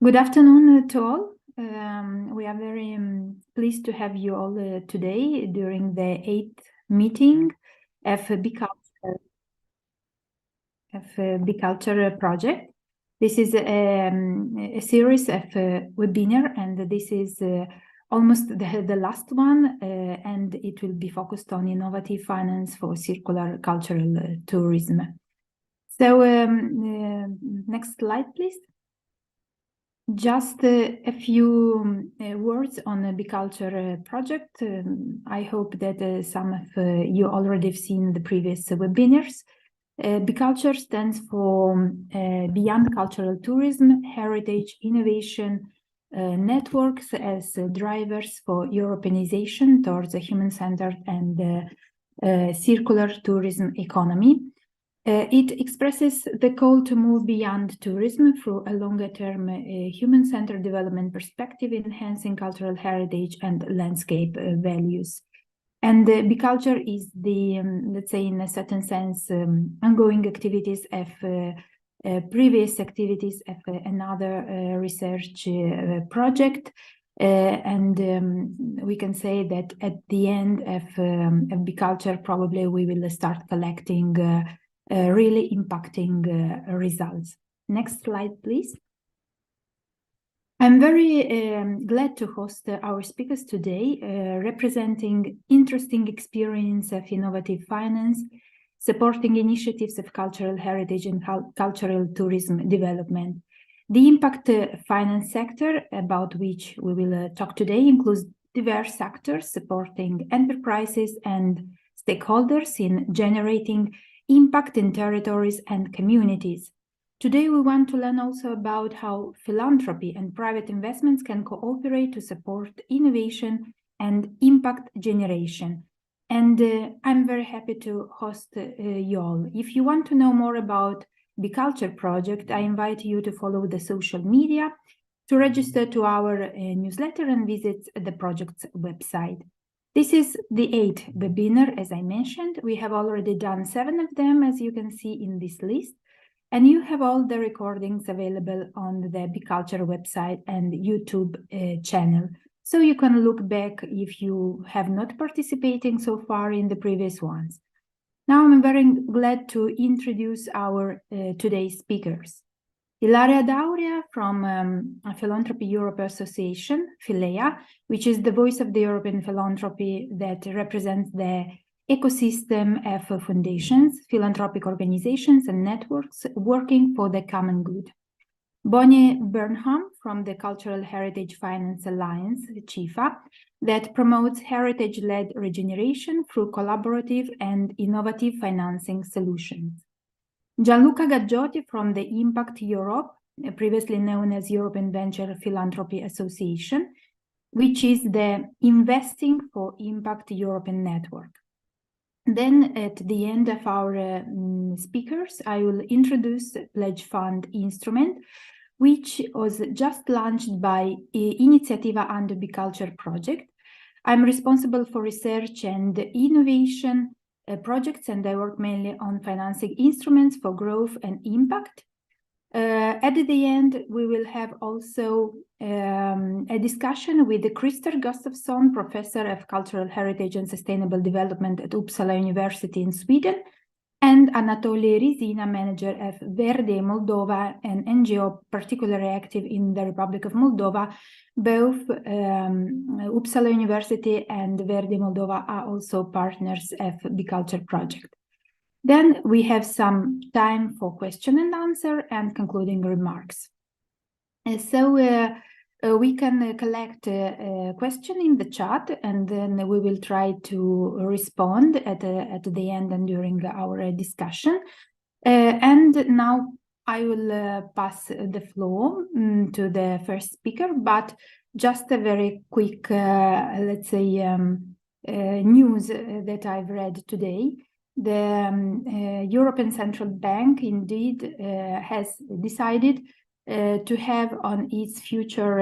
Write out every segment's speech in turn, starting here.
Good afternoon to all. We are very pleased to have you all today during the 8th meeting of Be.Cultour project. This is a series of webinar, and this is almost the last one, and it will be focused on innovative finance for circular cultural tourism. So next slide, please. Just a few words on the Be.Cultour project. I hope that some of you already have seen the previous webinars. Be.Cultour stands for Beyond Cultural Tourism, Heritage Innovation Networks as drivers for Europeanization towards a human-centered and circular tourism economy. It expresses the call to move beyond tourism through a longer-term human-centered development perspective, enhancing cultural heritage and landscape values. And Be.Cultour is the, let's say, in a certain sense, ongoing activities of previous activities of another research project. We can say that at the end of Be.Cultour, probably we will start collecting really impacting results. Next slide, please. I'm very glad to host our speakers today, representing interesting experience of innovative finance, supporting initiatives of cultural heritage and cultural tourism development. The impact finance sector, about which we will talk today, includes diverse sectors supporting enterprises and stakeholders in generating impact in territories and communities. Today, we want to learn also about how philanthropy and private investments can cooperate to support innovation and impact generation. And I'm very happy to host you all. If you want to know more about Be.Cultour project, I invite you to follow the social media, to register to our newsletter and visit the project's website. This is the 8th webinar, as I mentioned. We have already done 7 of them, as you can see in this list. And you have all the recordings available on the Be.Cultour website and YouTube channel. So you can look back if you have not participated so far in the previous ones. Now I'm very glad to introduce our today's speakers. Ilaria Dauria from Philanthropy Europe Association, Philea, which is the voice of the European philanthropy that represents the ecosystem of foundations, philanthropic organizations and networks working for the common good. Bonnie Burnham from the Cultural Heritage Finance Alliance, CHIFA, that promotes heritage-led regeneration through collaborative and innovative financing solutions. Gianluca Gaggiotti from the Impact Europe, previously known as European Venture Philanthropy Association, which is the Investing for Impact European network. Then at the end of our speakers, I will introduce the Pledge Fund instrument, which was just launched by Iniziativa under Be.Cultour project. I'm responsible for research and innovation projects, and I work mainly on financing instruments for growth and impact. At the end, we will have also a discussion with Christer Gustafsson, Professor of Cultural Heritage and Sustainable Development at Uppsala University in Sweden, and Anatoly Rizina, Manager of Verde Moldova, an NGO particularly active in the Republic of Moldova. Both Uppsala University and Verde Moldova are also partners of Be.Cultour project. Then we have some time for question and answer and concluding remarks. So we can collect a question in the chat, and then we will try to respond at the end and during our discussion. And now I will pass the floor to the first speaker, but just a very quick, let's say, news that I've read today. The European Central Bank indeed has decided to have on its future,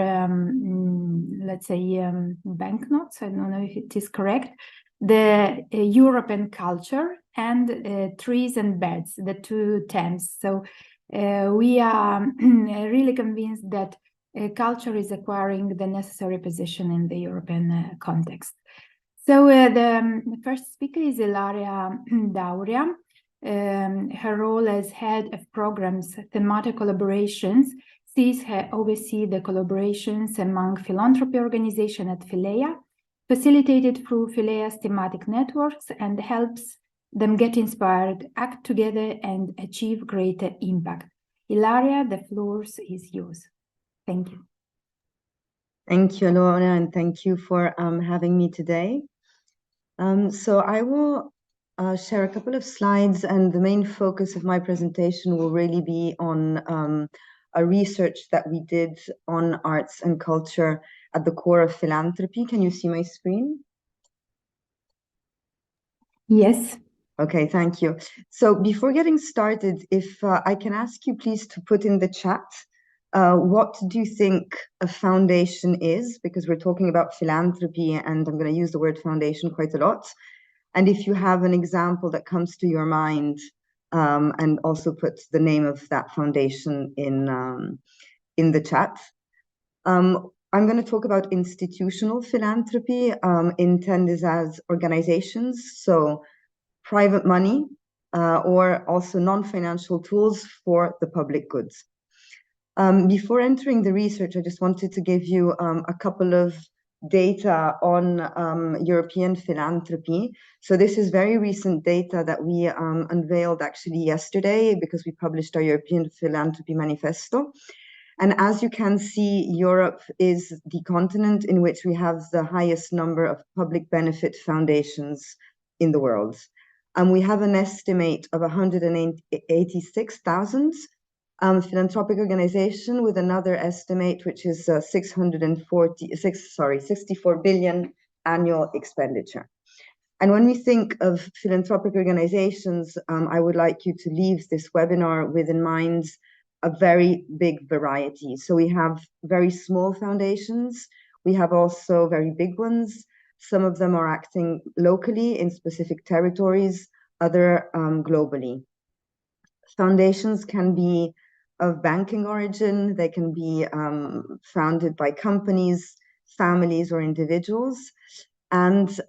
let's say, banknotes, I don't know if it is correct, the European culture and trees and beds, the two terms. So we are really convinced that culture is acquiring the necessary position in the European context. So the first speaker is Ilaria Dauria. Her role as head of programs, thematic collaborations, sees her oversee the collaborations among philanthropy organizations at Filea, facilitated through Filea's thematic networks, and helps them get inspired, act together, and achieve greater impact. Ilaria, the floor is yours. Thank you. Thank you, Laura, and thank you for having me today. So I will share a couple of slides, and the main focus of my presentation will really be on a research that we did on arts and culture at the core of philanthropy. Can you see my screen? Yes. Okay, thank you. So before getting started, if I can ask you please to put in the chat, what do you think a foundation is? Because we're talking about philanthropy, and I'm going to use the word foundation quite a lot. And if you have an example that comes to your mind, and also put the name of that foundation in the chat. I'm going to talk about institutional philanthropy, intended as organizations, so private money, or also non-financial tools for the public goods. Before entering the research, I just wanted to give you a couple of data on European philanthropy. So this is very recent data that we unveiled actually yesterday, because we published our European Philanthropy Manifesto. And as you can see, Europe is the continent in which we have the highest number of public benefit foundations in the world. We have an estimate of 186,000 philanthropic organization, with another estimate which is 64 billion annual expenditure. And when we think of philanthropic organizations, I would like you to leave this webinar with in mind a very big variety. So we have very small foundations. We have also very big ones. Some of them are acting locally in specific territories, other globally. Foundations can be of banking origin. They can be founded by companies, families, or individuals. And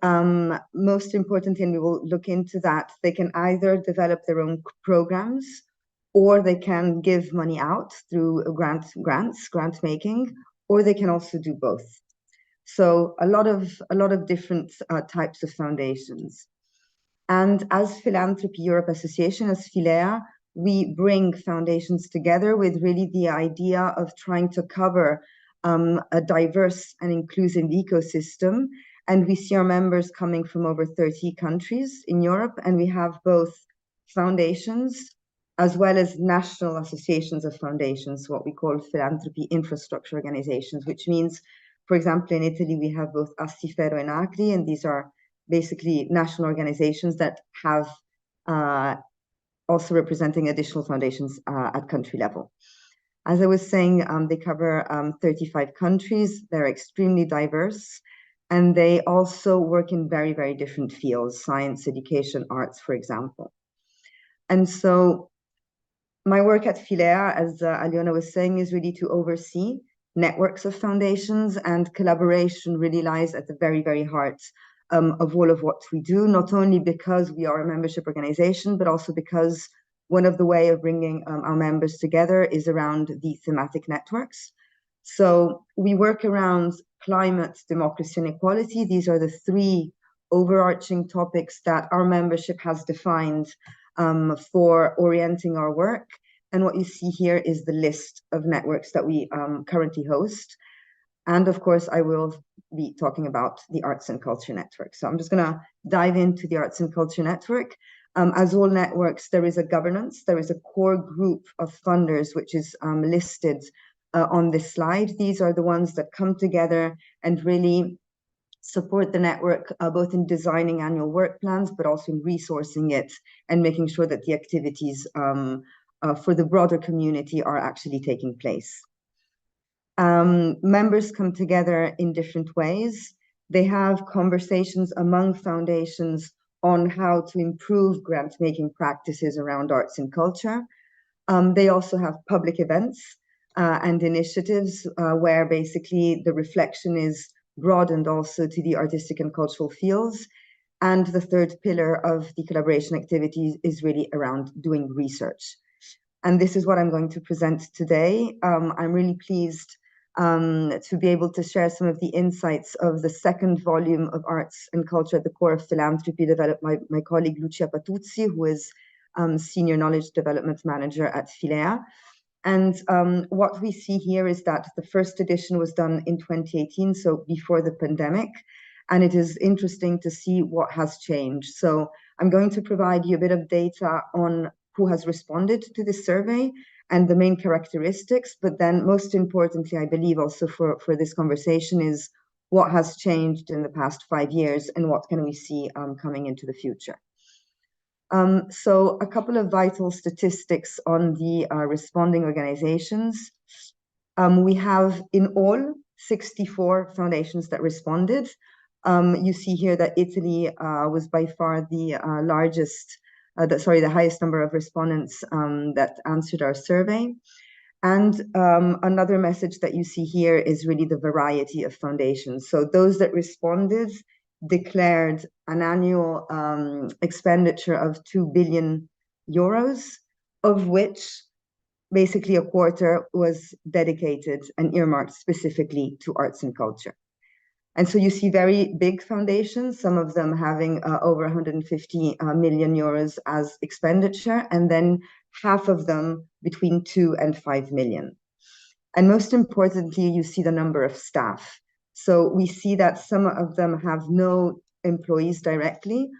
most importantly, and we will look into that, they can either develop their own programs, or they can give money out through grant making, or they can also do both. So a lot of different types of foundations. And as Philanthropy Europe Association, as Filea, we bring foundations together with really the idea of trying to cover a diverse and inclusive ecosystem. And we see our members coming from over 30 countries in Europe, and we have both foundations as well as national associations of foundations, what we call philanthropy infrastructure organizations, which means, for example, in Italy, we have both Assifero and Acri, and these are basically national organizations that have also representing additional foundations at country level. As I was saying, they cover 35 countries. They're extremely diverse, and they also work in very, very different fields: science, education, arts, for example. And so my work at Filea, as Aliona was saying, is really to oversee networks of foundations, and collaboration really lies at the very, very heart of all of what we do, not only because we are a membership organization, but also because one of the ways of bringing our members together is around the thematic networks. So we work around climate, democracy, and equality. These are the three overarching topics that our membership has defined for orienting our work. And what you see here is the list of networks that we currently host. And of course, I will be talking about the Arts and Culture Network. So I'm just going to dive into the Arts and Culture Network. As all networks, there is a governance. There is a core group of funders, which is listed on this slide. These are the ones that come together and really support the network, both in designing annual work plans, but also in resourcing it and making sure that the activities for the broader community are actually taking place. Members come together in different ways. They have conversations among foundations on how to improve grant-making practices around arts and culture. They also have public events. and initiatives where basically the reflection is broadened also to the artistic and cultural fields. And the third pillar of the collaboration activities is really around doing research. And this is what I'm going to present today. I'm really pleased to be able to share some of the insights of the second volume of Arts and Culture at the Core of Philanthropy, developed by my colleague Lucia Patuzzi, who is Senior Knowledge Development Manager at Filea. And what we see here is that the first edition was done in 2018, so before the pandemic. And it is interesting to see what has changed. So I'm going to provide you a bit of data on who has responded to this survey and the main characteristics. But then most importantly, I believe also for this conversation is what has changed in the past 5 years and what can we see coming into the future. So a couple of vital statistics on the responding organizations. We have in all 64 foundations that responded. You see here that Italy was by far the the highest number of respondents that answered our survey. And another message that you see here is really the variety of foundations. So those that responded declared an annual expenditure of 2 billion euros, of which basically a quarter was dedicated and earmarked specifically to arts and culture. And so you see very big foundations, some of them having over 150 million euros as expenditure, and then half of them between 2 and 5 million. And most importantly, you see the number of staff. So we see that some of them have no employees directly,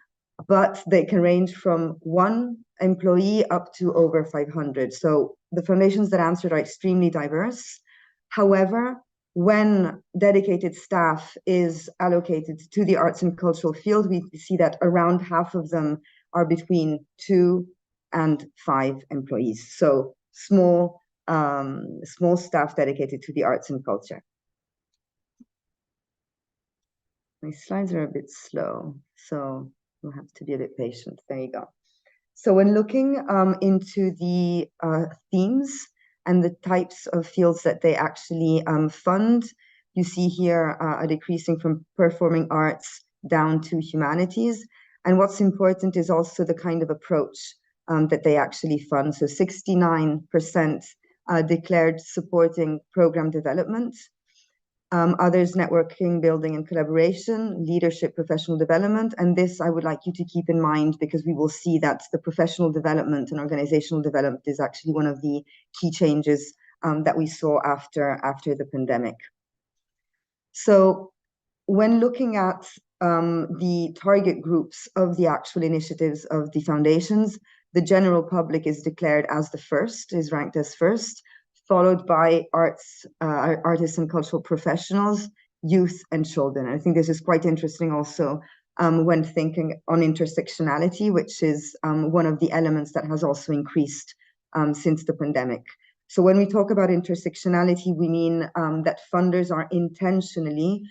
but they can range from 1 employee up to over 500. So the foundations that answered are extremely diverse. However, when dedicated staff is allocated to the arts and cultural field, we see that around half of them are between 2 and 5 employees. So small staff dedicated to the arts and culture. My slides are a bit slow, so you'll have to be a bit patient. There you go. So when looking into the themes and the types of fields that they actually fund, you see here a decreasing from performing arts down to humanities. And what's important is also the kind of approach that they actually fund. So 69% declared supporting program development. Others networking, building and collaboration, leadership, professional development. And this I would like you to keep in mind because we will see that the professional development and organizational development is actually one of the key changes that we saw after the pandemic. So when looking at the target groups of the actual initiatives of the foundations, the general public is declared as is ranked as first, followed by artists and cultural professionals, youth and children. I think this is quite interesting also when thinking on intersectionality, which is one of the elements that has also increased since the pandemic. So when we talk about intersectionality, we mean that funders are intentionally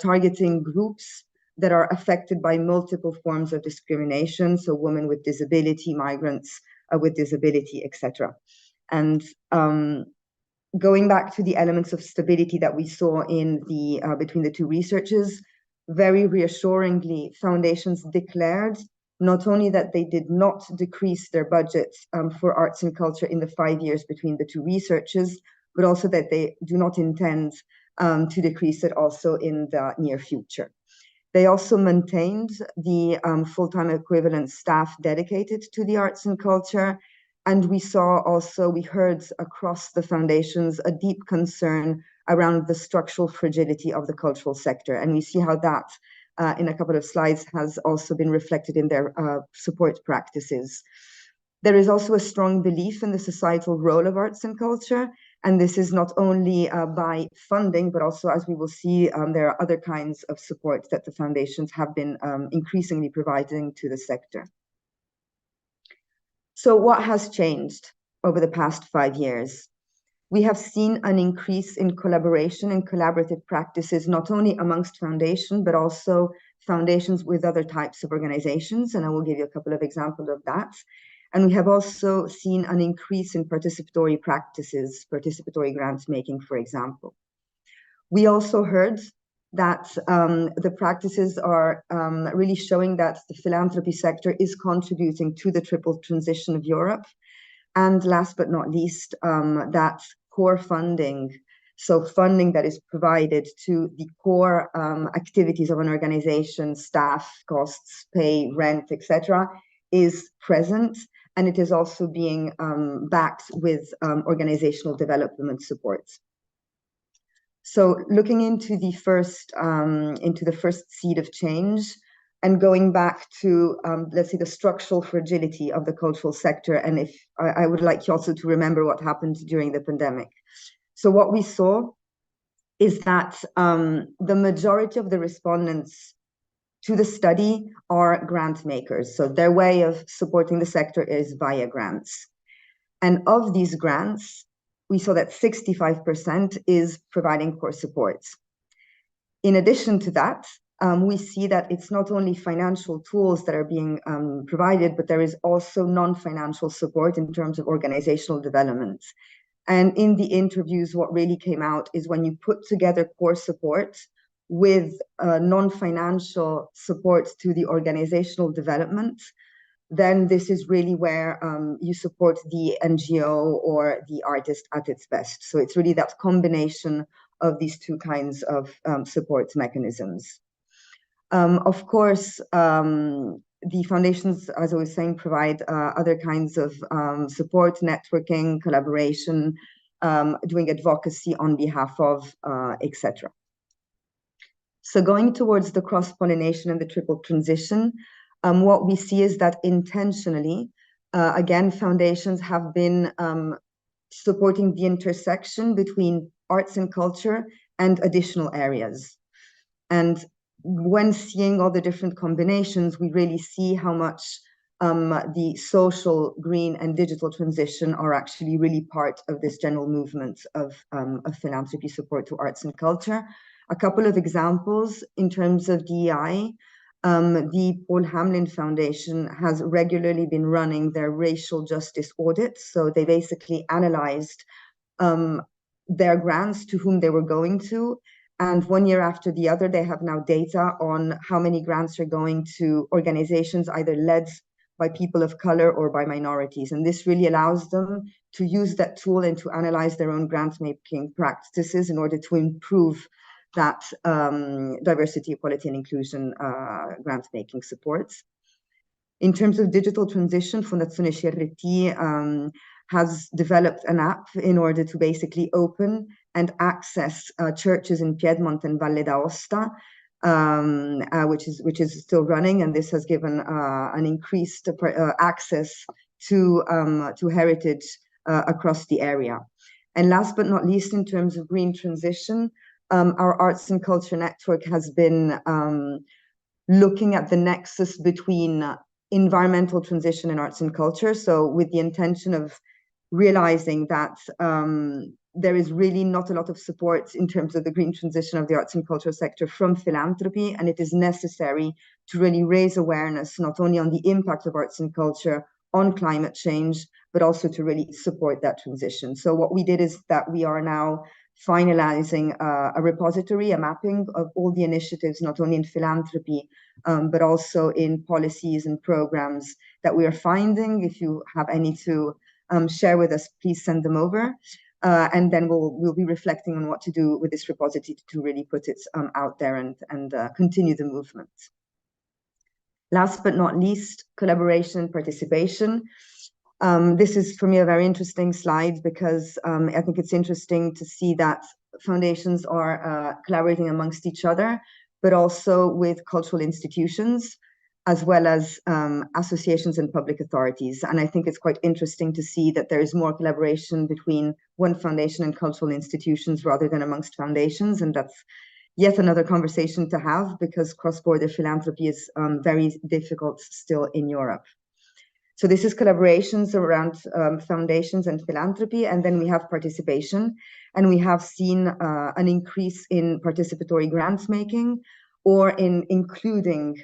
targeting groups that are affected by multiple forms of discrimination, so women with disability, migrants with disability, etc. And going back to the elements of stability that we saw in the between the two researches, very reassuringly, foundations declared not only that they did not decrease their budgets for arts and culture in the 5 years between the two researches, but also that they do not intend to decrease it also in the near future. They also maintained the full-time equivalent staff dedicated to the arts and culture. And we heard across the foundations a deep concern around the structural fragility of the cultural sector. And we see how that, in a couple of slides, has also been reflected in their support practices. There is also a strong belief in the societal role of arts and culture. And this is not only by funding, but also, as we will see, there are other kinds of support that the foundations have been increasingly providing to the sector. So what has changed over the past 5 years? We have seen an increase in collaboration and collaborative practices, not only amongst foundations, but also foundations with other types of organizations. And I will give you a couple of examples of that. And we have also seen an increase in participatory practices, participatory grant making, for example. We also heard that the practices are really showing that the philanthropy sector is contributing to the triple transition of Europe. And last but not least, that core funding, so funding that is provided to the core activities of an organization, staff costs, pay, rent, etc., is present, and it is also being backed with organizational development support. So looking into the first seed of change, and going back to, let's say, the structural fragility of the cultural sector. And if I would like you also to remember what happened during the pandemic. So what we saw is that the majority of the respondents to the study are grant makers. So their way of supporting the sector is via grants. And of these grants, we saw that 65% is providing core support. In addition to that, we see that it's not only financial tools that are being provided, but there is also non-financial support in terms of organizational development. And in the interviews, what really came out is when you put together core support with non-financial support to the organizational development, then this is really where you support the NGO or the artist at its best. So it's really that combination of these two kinds of support mechanisms. Of course, the foundations, as I was saying, provide other kinds of support, networking, collaboration, doing advocacy on behalf of, etc. So going towards the cross-pollination and the triple transition, what we see is that intentionally, again, foundations have been supporting the intersection between arts and culture and additional areas. And when seeing all the different combinations, we really see how much the social, green, and digital transition are actually really part of this general movement of philanthropy support to arts and culture. A couple of examples in terms of DEI. The Paul Hamlin Foundation has regularly been running their racial justice audits. So they basically analyzed their grants, to whom they were going to. And one year after the other, they have now data on how many grants are going to organizations either led by people of color or by minorities. And this really allows them to use that tool and to analyze their own grant-making practices in order to improve that diversity, equality, and inclusion grant-making supports. In terms of digital transition, Fondazione Cerretti has developed an app in order to basically open and access churches in Piedmont and Valle d'Aosta, which is still running, and this has given an increased access to heritage across the area. And last but not least, in terms of green transition, our Arts and Culture Network has been looking at the nexus between environmental transition and arts and culture. So with the intention of realizing that there is really not a lot of support in terms of the green transition of the arts and culture sector from philanthropy, and it is necessary to really raise awareness not only on the impact of arts and culture on climate change, but also to really support that transition. So what we did is that we are now finalizing a repository, a mapping of all the initiatives, not only in philanthropy, but also in policies and programs that we are finding. If you have any to share with us, please send them over. And then we'll be reflecting on what to do with this repository to really put it out there and continue the movement. Last but not least, collaboration and participation. This is, for me, a very interesting slide because I think it's interesting to see that foundations are collaborating amongst each other, but also with cultural institutions, as well as associations and public authorities. And I think it's quite interesting to see that there is more collaboration between one foundation and cultural institutions rather than amongst foundations. And that's yet another conversation to have, because cross-border philanthropy is very difficult still in Europe. So this is collaborations around foundations and philanthropy, and then we have participation, and we have seen an increase in participatory grants making, or in including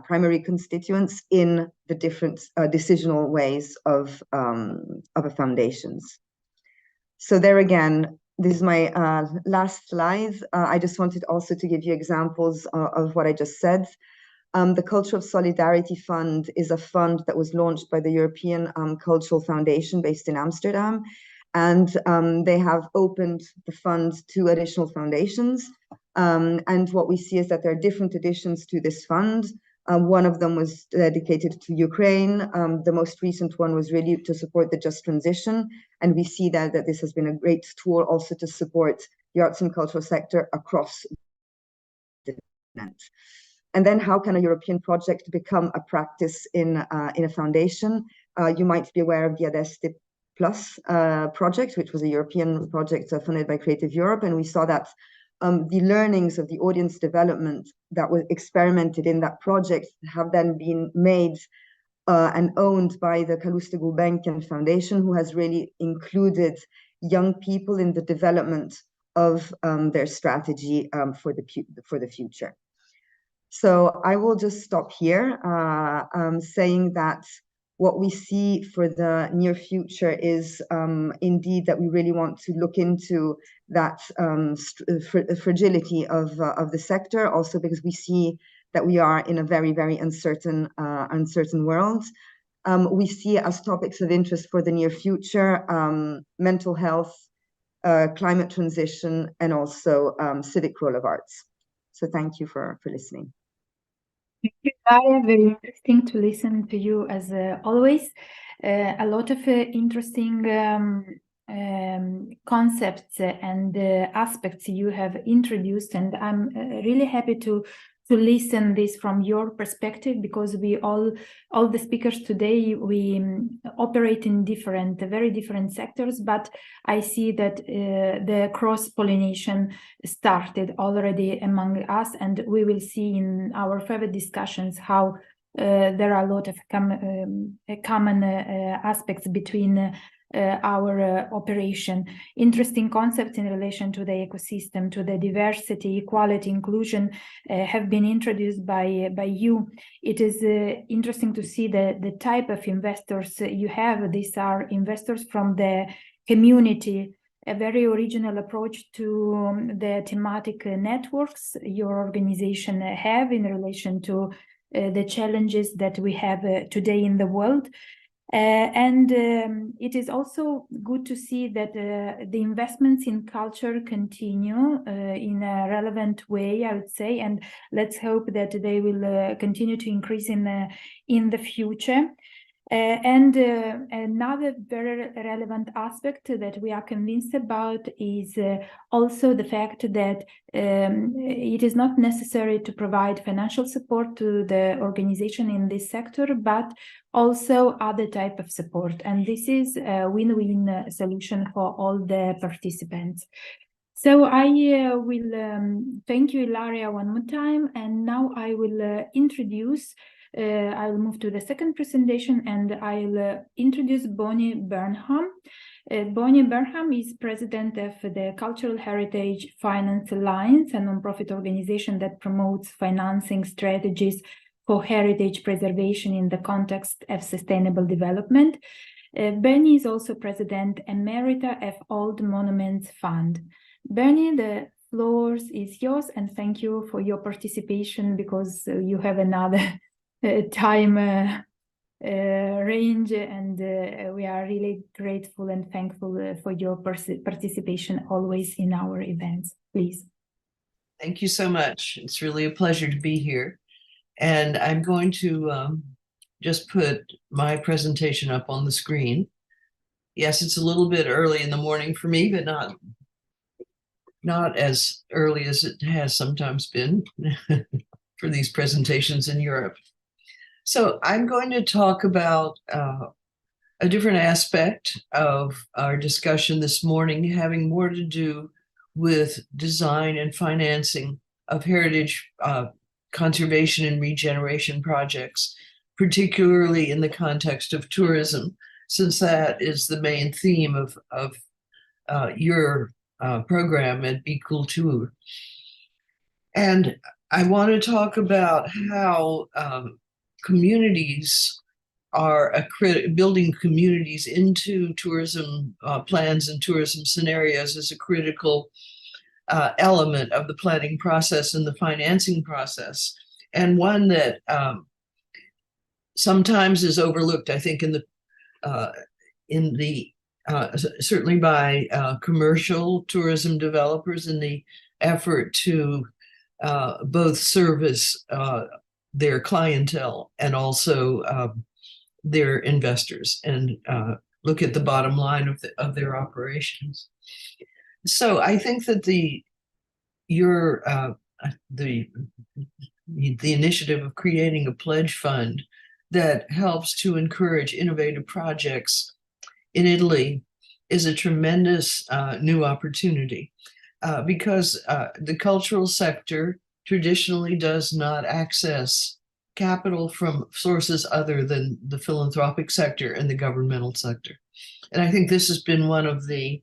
primary constituents in the different decisional ways of a foundations. So there again, this is my last slide. I just wanted also to give you examples of what I just said. The Culture of Solidarity Fund is a fund that was launched by the European Cultural Foundation based in Amsterdam. And they have opened the fund to additional foundations. And what we see is that there are different additions to this fund. One of them was dedicated to Ukraine. The most recent one was really to support the just transition. And we see that this has been a great tool also to support the arts and cultural sector across the continent. And then how can a European project become a practice in a foundation? You might be aware of the Adeste Plus project, which was a European project funded by Creative Europe. And we saw that the learnings of the audience development that was experimented in that project have then been made and owned by the Calouste Gulbenkian Foundation, who has really included young people in the development of their strategy for the future. So I will just stop here, saying that what we see for the near future is indeed that we really want to look into that fragility of the sector, also because we see that we are in a very, very uncertain world. We see as topics of interest for the near future mental health, climate transition, and also civic role of arts. So thank you for listening. Thank you, Daria. Very interesting to listen to you as always. A lot of interesting concepts and aspects you have introduced, and I'm really happy to listen this from your perspective, because we all the speakers today, we operate in very different sectors, but I see that the cross-pollination started already among us, and we will see in our further discussions how there are a lot of common aspects between our operation. Interesting concepts in relation to the ecosystem, to the diversity, equality, inclusion have been introduced by you. It is interesting to see the type of investors you have. These are investors from the community, a very original approach to the thematic networks your organization have in relation to the challenges that we have today in the world. And it is also good to see that the investments in culture continue in a relevant way, I would say, and let's hope that they will continue to increase in the future. And another very relevant aspect that we are convinced about is also the fact that it is not necessary to provide financial support to the organization in this sector, but also other type of support. And this is a win-win solution for all the participants. So I will thank you, Ilaria, one more time. And now I will introduce I'll move to the second presentation, and I'll introduce Bonnie Burnham. Bonnie Burnham is president of the Cultural Heritage Finance Alliance, a nonprofit organization that promotes financing strategies for heritage preservation in the context of sustainable development. Bonnie is also president emerita of Old Monuments Fund. Bonnie, the floor is yours, and thank you for your participation, because you have another time range, and we are really grateful and thankful for your participation always in our events. Please. Thank you so much. It's really a pleasure to be here. And I'm going to just put my presentation up on the screen. Yes, it's a little bit early in the morning for me, but not as early as it has sometimes been for these presentations in Europe. So I'm going to talk about a different aspect of our discussion this morning, having more to do with design and financing of heritage conservation and regeneration projects, particularly in the context of tourism, since that is the main theme of your program at Be.Cultour. And I want to talk about how communities are building communities into tourism plans and tourism scenarios is a critical element of the planning process and the financing process, and one that sometimes is overlooked, I think, in the certainly by commercial tourism developers in the effort to both service their clientele and also their investors and look at the bottom line of their operations. So I think that the initiative of creating a pledge fund that helps to encourage innovative projects in Italy is a tremendous new opportunity because the cultural sector traditionally does not access capital from sources other than the philanthropic sector and the governmental sector. And I think this has been one of the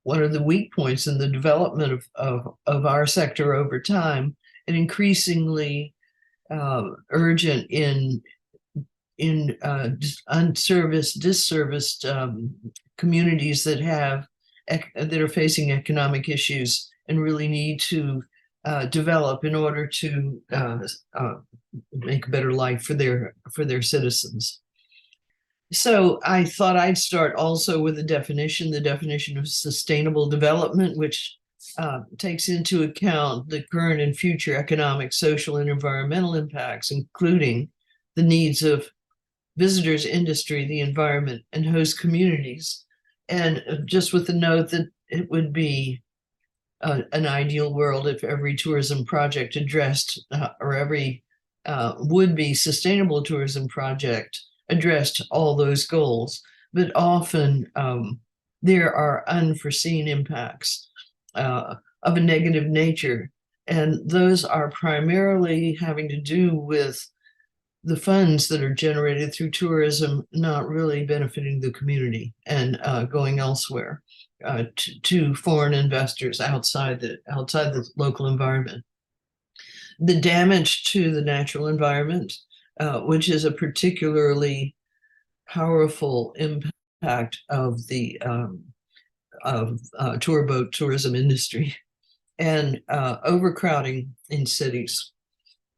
weak points in the development of our sector over time, and increasingly urgent in disserviced communities that are facing economic issues and really need to develop in order to make a better life for their citizens. So I thought I'd start also with the definition of sustainable development, which takes into account the current and future economic, social, and environmental impacts, including the needs of visitors, industry, the environment, and host communities. And just with the note that it would be an ideal world if every tourism project addressed, or every would-be sustainable tourism project addressed all those goals. But often there are unforeseen impacts of a negative nature, and those are primarily having to do with the funds that are generated through tourism not really benefiting the community and going elsewhere to foreign investors outside the local environment. The damage to the natural environment, which is a particularly powerful impact of the tour boat tourism industry, and overcrowding in cities.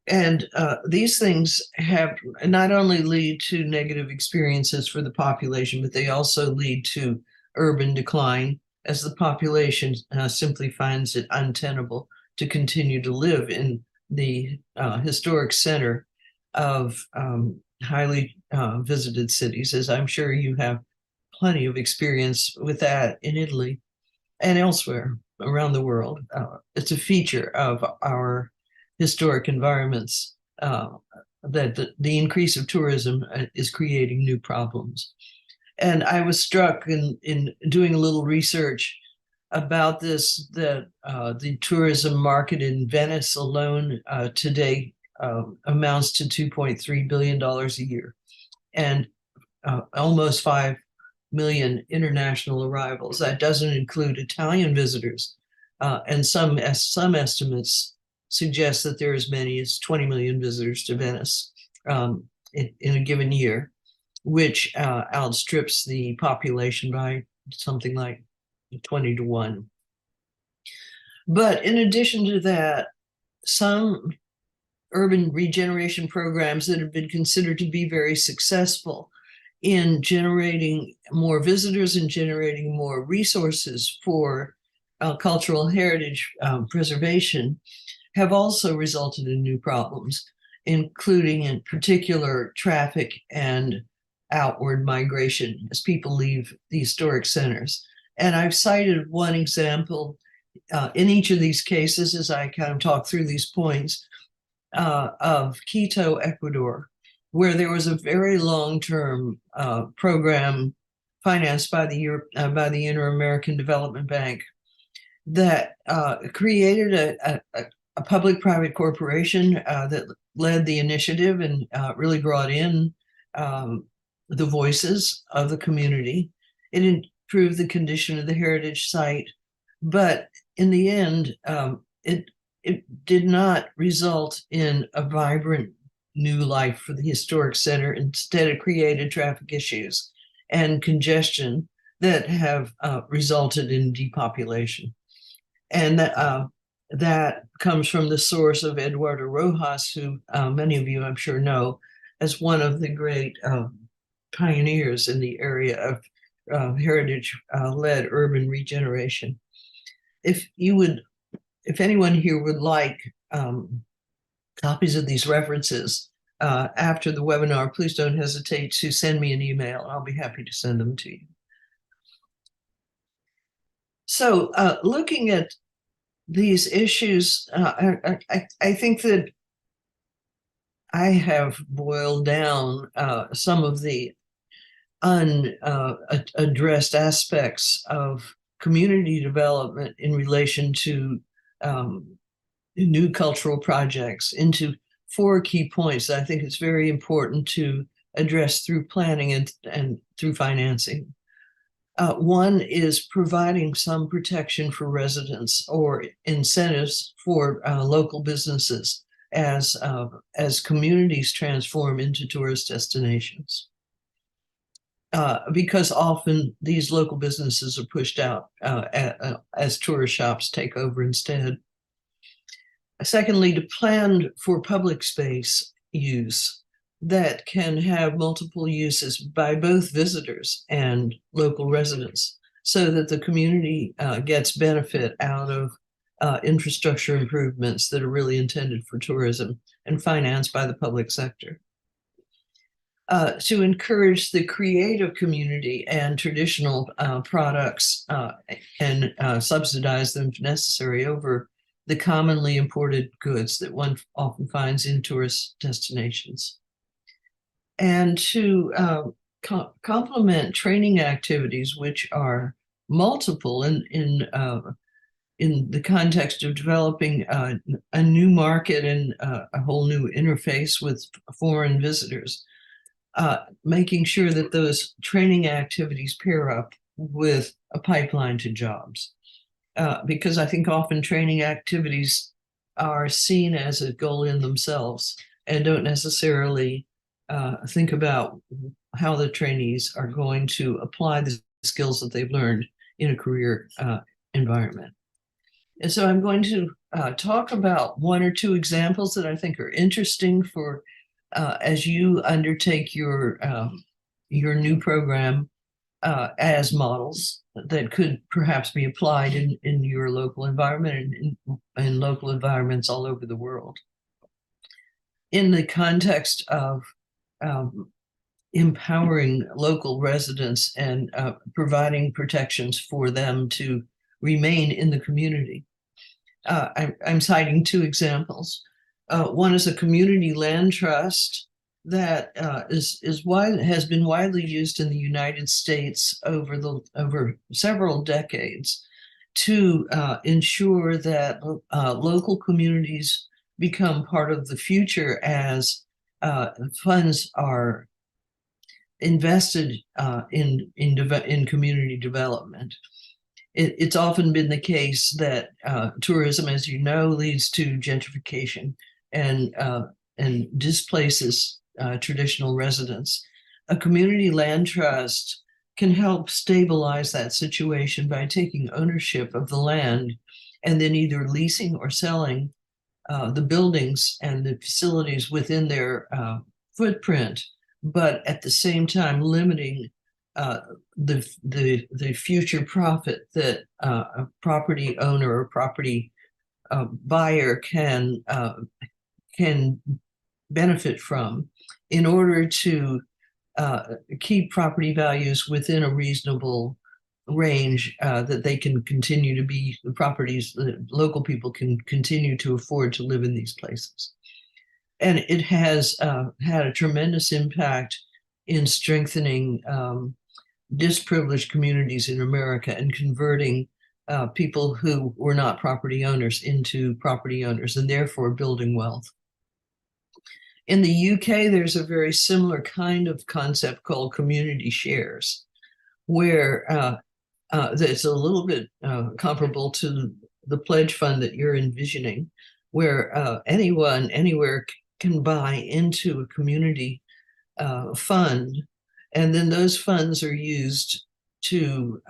And these things have not only lead to negative experiences for the population, but they also lead to urban decline as the population simply finds it untenable to continue to live in the historic center of highly visited cities, as I'm sure you have plenty of experience with that in Italy and elsewhere around the world. It's a feature of our historic environments that the increase of tourism is creating new problems. And I was struck in doing a little research about this, that the tourism market in Venice alone today amounts to $2.3 billion a year, and almost 5 million international arrivals. That doesn't include Italian visitors, and some estimates suggest that there are as many as 20 million visitors to Venice in a given year, which outstrips the population by something like 20 to 1. But in addition to that, some urban regeneration programs that have been considered to be very successful in generating more visitors and generating more resources for cultural heritage preservation have also resulted in new problems, including in particular traffic and outward migration as people leave the historic centers. And I've cited one example in each of these cases as I kind of talk through these points of Quito, Ecuador, where there was a very long-term program financed by the Inter-American Development Bank that created a public-private corporation that led the initiative and really brought in the voices of the community. It improved the condition of the heritage site, but in the end, it it did not result in a vibrant new life for the historic center. Instead, it created traffic issues and congestion that have resulted in depopulation. And that comes from the source of Eduardo Rojas, who many of you I'm sure know as one of the great pioneers in the area of heritage-led urban regeneration. If anyone here would like copies of these references after the webinar, please don't hesitate to send me an email. I'll be happy to send them to you. So looking at these issues, I think that I have boiled down some of the unaddressed aspects of community development in relation to new cultural projects into 4 key points that I think it's very important to address through planning and through financing. One is providing some protection for residents or incentives for local businesses as communities transform into tourist destinations. Because often these local businesses are pushed out as tourist shops take over instead. Secondly, to plan for public space use that can have multiple uses by both visitors and local residents so that the community gets benefit out of infrastructure improvements that are really intended for tourism and financed by the public sector. To encourage the creative community and traditional products and subsidize them if necessary over the commonly imported goods that one often finds in tourist destinations. And to complement training activities, which are multiple in the context of developing a new market and a whole new interface with foreign visitors, making sure that those training activities pair up with a pipeline to jobs. Because I think often training activities are seen as a goal in themselves and don't necessarily think about how the trainees are going to apply the skills that they've learned in a career environment. And so I'm going to talk about 1 or 2 examples that I think are interesting for as you undertake your new program as models that could perhaps be applied in your local environment and in local environments all over the world. In the context of empowering local residents and providing protections for them to remain in the community. I'm citing 2 examples. One is a community land trust that has been widely used in the United States over several decades to ensure that local communities become part of the future as funds are invested in community development. It's often been the case that tourism, as you know, leads to gentrification and displaces traditional residents. A community land trust can help stabilize that situation by taking ownership of the land and then either leasing or selling the buildings and the facilities within their footprint, but at the same time limiting the future profit that a property owner or property buyer can benefit from in order to keep property values within a reasonable range that they can continue to be the properties that local people can continue to afford to live in these places. And it has had a tremendous impact in strengthening disprivileged communities in America and converting people who were not property owners into property owners and therefore building wealth. In the UK, there's a very similar kind of concept called community shares, where that's a little bit comparable to the pledge fund that you're envisioning, where anyone, anywhere can buy into a community fund, and then those funds are used to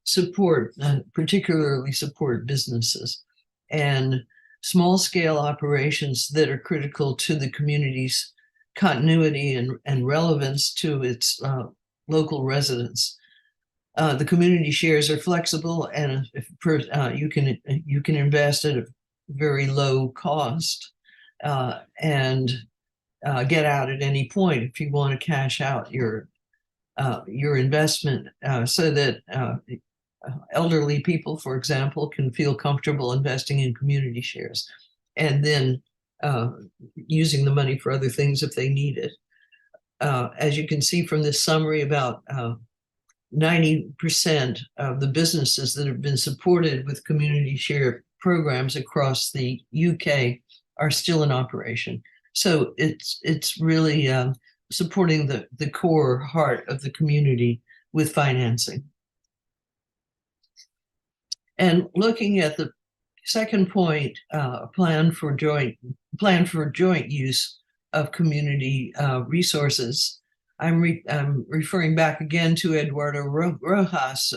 support, particularly support businesses and small scale operations that are critical to the community's continuity and relevance to its local residents. The community shares are flexible, and you can invest at a very low cost and get out at any point if you want to cash out your investment, so that elderly people, for example, can feel comfortable investing in community shares, and then using the money for other things if they need it. As you can see from this summary, about 90% of the businesses that have been supported with community share programs across the UK are still in operation. So it's really supporting the core heart of the community with financing. And looking at the second point, plan for joint use of community resources. I'm referring back again to Eduardo Rojas'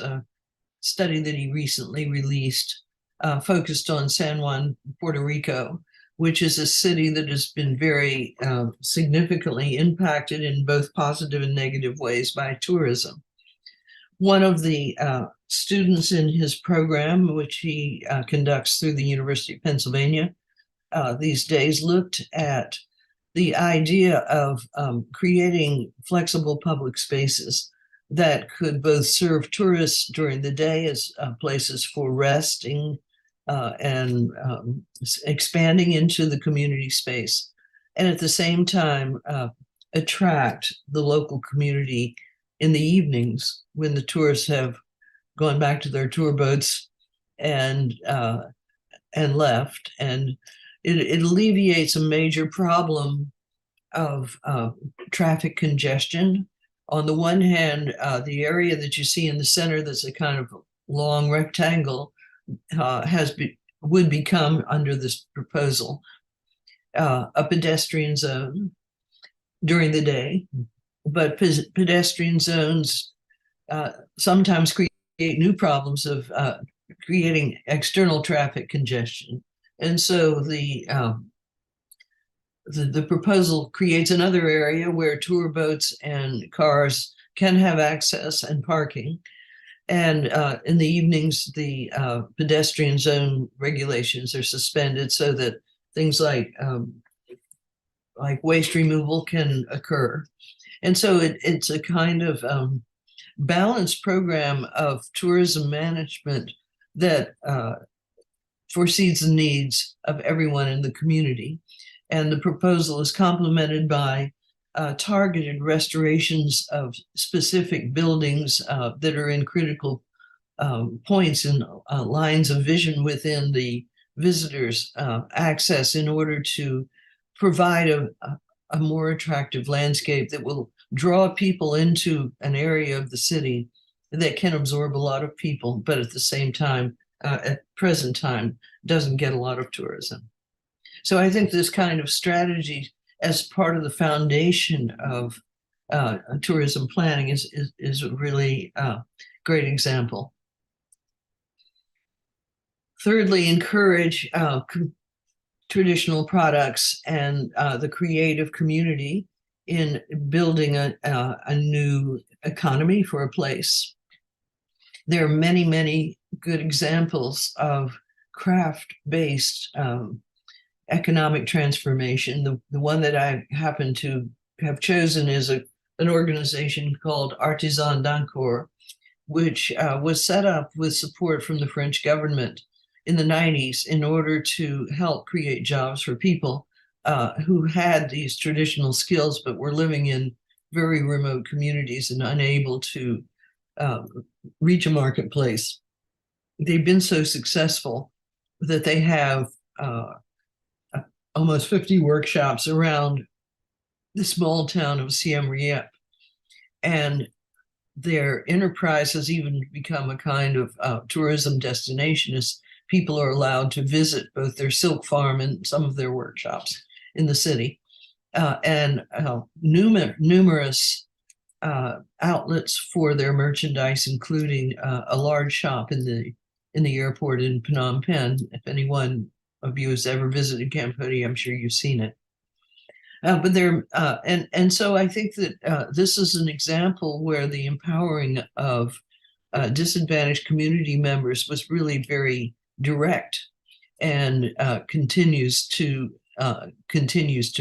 study that he recently released, focused on San Juan, Puerto Rico, which is a city that has been very significantly impacted in both positive and negative ways by tourism. One of the students in his program, which he conducts through the University of Pennsylvania these days, looked at the idea of creating flexible public spaces that could both serve tourists during the day as places for resting and expanding into the community space, and at the same time attract the local community in the evenings when the tourists have gone back to their tour boats and left. And it alleviates a major problem of traffic congestion. On the one hand, the area that you see in the center, that's a kind of long rectangle, would become, under this proposal, a pedestrian zone during the day. But pedestrian zones sometimes create new problems of creating external traffic congestion. And so the proposal creates another area where tour boats and cars can have access and parking. And in the evenings, the pedestrian zone regulations are suspended so that things like waste removal can occur. And so it's a kind of balanced program of tourism management that foresees the needs of everyone in the community. And the proposal is complemented by targeted restorations of specific buildings that are in critical points in lines of vision within the visitors' access, in order to provide a more attractive landscape that will draw people into an area of the city that can absorb a lot of people, but at the same time, at present time, doesn't get a lot of tourism. So I think this kind of strategy as part of the foundation of tourism planning is a really great example. Thirdly, encourage traditional products and the creative community in building a new economy for a place. There are many, many good examples of craft-based economic transformation. The one that I happen to have chosen is an organization called Artisans d'Ancourt, which was set up with support from the French government in the 90s in order to help create jobs for people who had these traditional skills but were living in very remote communities and unable to reach a marketplace. They've been so successful that they have almost 50 workshops around the small town of Siem Reap. And their enterprise has even become a kind of tourism destination, as people are allowed to visit both their silk farm and some of their workshops in the city. And numerous outlets for their merchandise, including a large shop in the airport in Phnom Penh. If anyone of you has ever visited Cambodia, I'm sure you've seen it. But there, and so I think that this is an example where the empowering of disadvantaged community members was really very direct, and continues to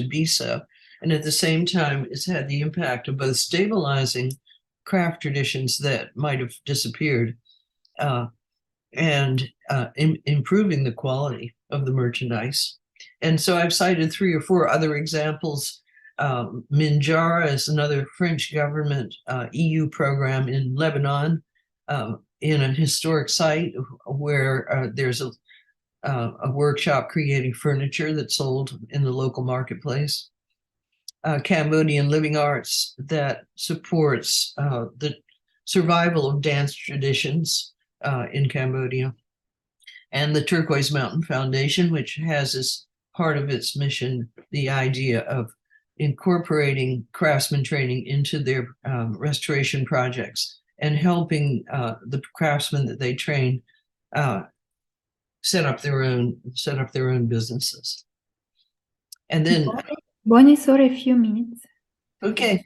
be so. And at the same time, it's had the impact of both stabilizing craft traditions that might have disappeared, and improving the quality of the merchandise. And so I've cited 3 or 4 other examples. Minjara is another French government EU program in Lebanon, in a historic site where there's a workshop creating furniture that's sold in the local marketplace. Cambodian Living Arts that supports the survival of dance traditions in Cambodia. And the Turquoise Mountain Foundation, which has as part of its mission the idea of incorporating craftsman training into their restoration projects and helping the craftsmen that they train set up their own businesses. And then Bonnie, sorry, a few minutes. okay.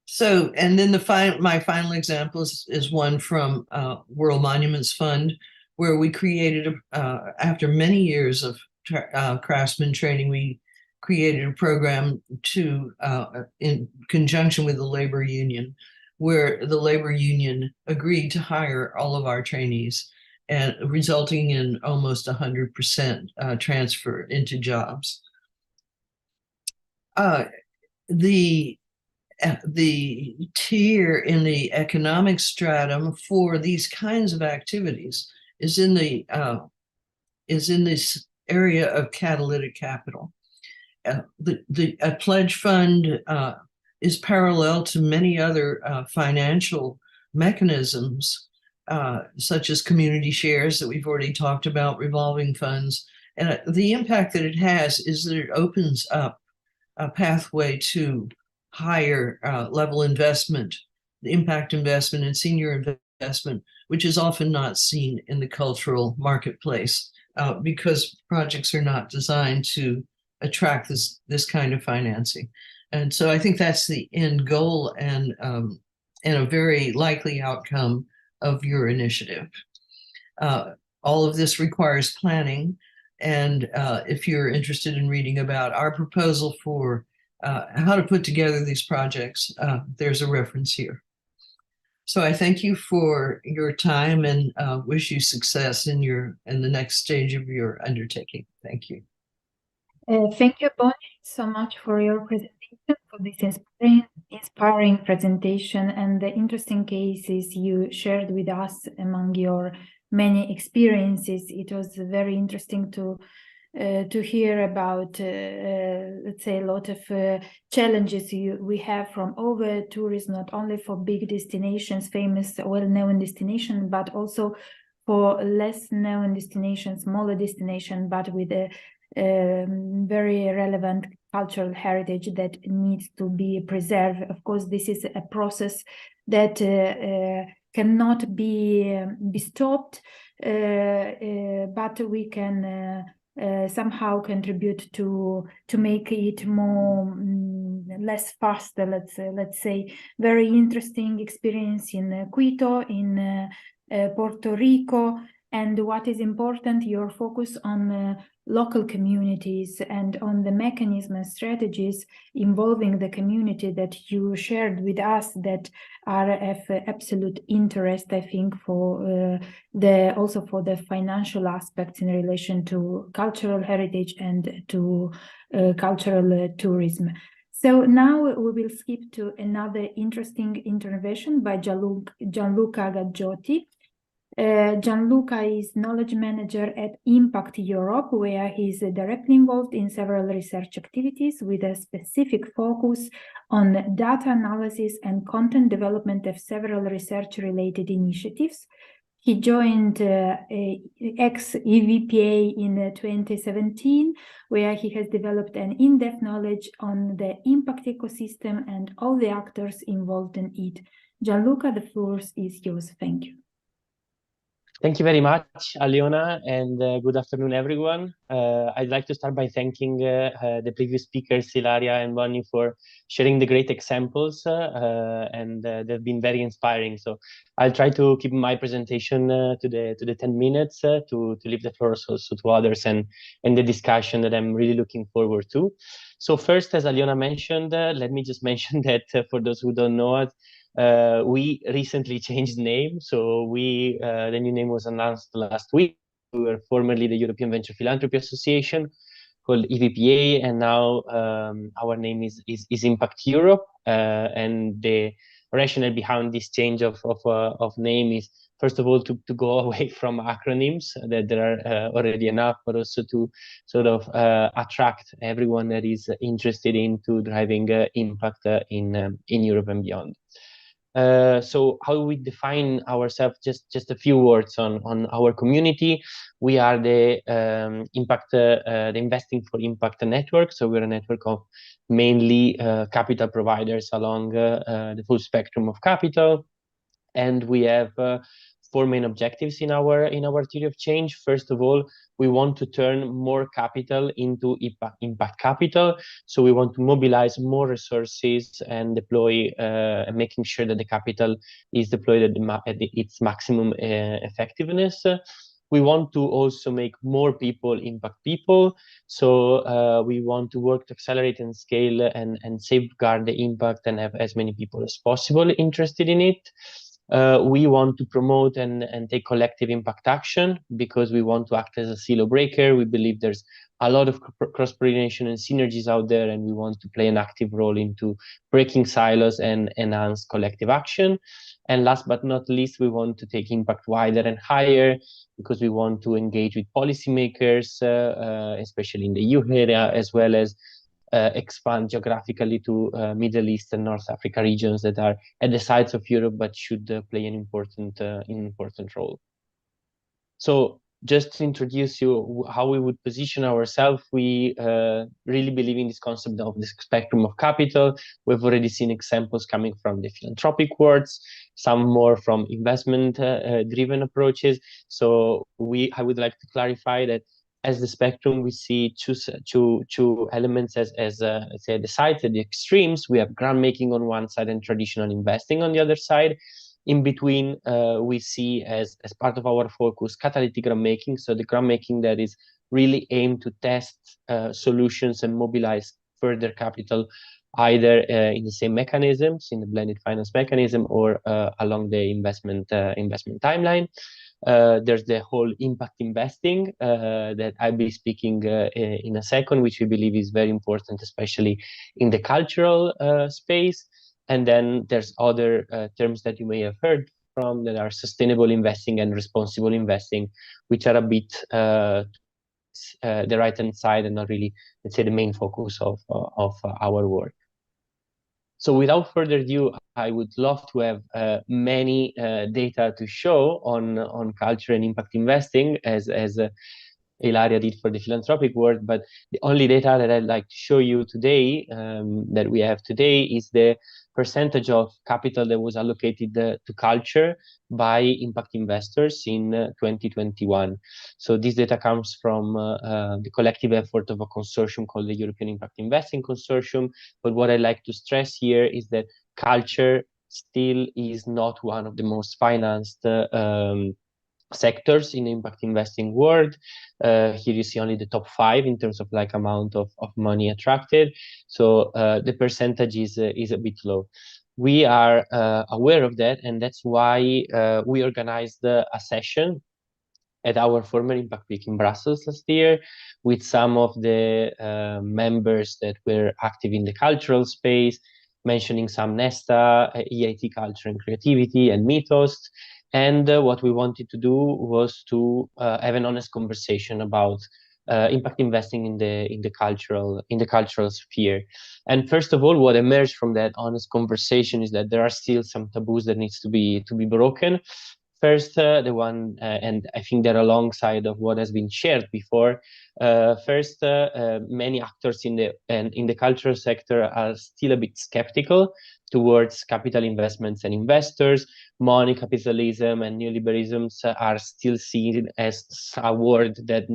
So, and then my final example is one from World Monuments Fund, where we created, after many years of craftsman training, we created a program in conjunction with the labor union, where the labor union agreed to hire all of our trainees, and resulting in almost 100% transfer into jobs. The tier in the economic stratum for these kinds of activities is in this area of catalytic capital. A pledge fund is parallel to many other financial mechanisms, such as community shares that we've already talked about, revolving funds. And the impact that it has is that it opens up a pathway to higher level investment, the impact investment and senior investment, which is often not seen in the cultural marketplace because projects are not designed to attract this kind of financing. And so I think that's the end goal and a very likely outcome of your initiative. All of this requires planning. And if you're interested in reading about our proposal for how to put together these projects, there's a reference here. So I thank you for your time and wish you success in the next stage of your undertaking. Thank you. Thank you, Bonnie, so much for your presentation, for this inspiring presentation and the interesting cases you shared with us among your many experiences. It was very interesting to hear about, let's say, a lot of challenges we have from over tourism, not only for big destinations, famous, well-known destinations, but also for less known destinations, smaller destinations, but with a very relevant cultural heritage that needs to be preserved. Of course, this is a process that cannot be stopped, but we can somehow contribute to make it more less faster. Let's say very interesting experience in Quito, in Puerto Rico, and what is important, your focus on local communities and on the mechanism and strategies involving the community that you shared with us that are of absolute interest, I think, for also for the financial aspects in relation to cultural heritage and to cultural tourism. So now we will skip to another interesting intervention by Gianluca Gaggiotti. Gianluca is knowledge manager at Impact Europe, where he is directly involved in several research activities with a specific focus on data analysis and content development of several research-related initiatives. He joined ex-EVPA in 2017, where he has developed an in-depth knowledge on the impact ecosystem and all the actors involved in it. Gianluca, the floor is yours. Thank you. Thank you very much, Aliona, and good afternoon, everyone. I'd like to start by thanking the previous speakers, Ilaria and Bonnie, for sharing the great examples, and they've been very inspiring. So I'll try to keep my presentation to the 10 minutes to leave the floor also to others and the discussion that I'm really looking forward to. So first, as Aliona mentioned, let me just mention that for those who don't know it, we recently changed name. So the new name was announced last week. We were formerly the European Venture Philanthropy Association, called EVPA, and now our name is Impact Europe. And the rationale behind this change of name is, first of all, to go away from acronyms, that there are already enough, but also to sort of attract everyone that is interested into driving impact in Europe and beyond. So how we define ourselves, just a few words on our community. We are the Investing for Impact network. So we're a network of mainly capital providers along the full spectrum of capital. And we have 4 main objectives in our theory of change. First of all, we want to turn more capital into impact capital. So we want to mobilize more resources and deploy, making sure that the capital is deployed at its maximum effectiveness. We want to also make more people impact people. So we want to work to accelerate and scale and safeguard the impact and have as many people as possible interested in it. We want to promote and take collective impact action because we want to act as a silo breaker. We believe there's a lot of cross-pollination and synergies out there, and we want to play an active role into breaking silos and enhance collective action. And last but not least, we want to take impact wider and higher because we want to engage with policymakers, especially in the EU area, as well as expand geographically to Middle East and North Africa regions that are at the sides of Europe, but should play an important role. So just to introduce you how we would position ourselves, we really believe in this concept of the spectrum of capital. We've already seen examples coming from the philanthropic worlds, some more from investment-driven approaches. So I would like to clarify that as the spectrum, we see two elements as let's say the sides, at the extremes. We have grant making on one side and traditional investing on the other side. In between, we see as part of our focus catalytic grant making. So the grant making that is really aimed to test solutions and mobilize further capital, either in the same mechanisms, in the blended finance mechanism, or along the investment timeline. There's the whole impact investing that I'll be speaking in a second, which we believe is very important, especially in the cultural space. And then there's other terms that you may have heard from that are sustainable investing and responsible investing, which are a bit the right-hand side and not really, let's say, the main focus of our work. So without further ado, I would love to have many data to show on culture and impact investing, as Ilaria did for the philanthropic world. But the only data that I'd like to show you today, that we have today, is the percentage of capital that was allocated to culture by impact investors in 2021. So this data comes from the collective effort of a consortium called the European Impact Investing Consortium. But what I like to stress here is that culture still is not one of the most financed sectors in the impact investing world. Here you see only the top 5 in terms of like amount of money attracted. So the percentage is a bit low. We are aware of that, and that's why we organized a session at our former Impact Week in Brussels last year with some of the members that were active in the cultural space, mentioning some Nesta, EIT Culture and Creativity, and Mythos. And what we wanted to do was to have an honest conversation about impact investing in the cultural sphere. And first of all, what emerged from that honest conversation is that there are still some taboos that needs to be broken. First, the one, and I think they're alongside of what has been shared before. First, many actors in the cultural sector are still a bit skeptical towards capital investments and investors. Money capitalism and neoliberalism are still seen as a word that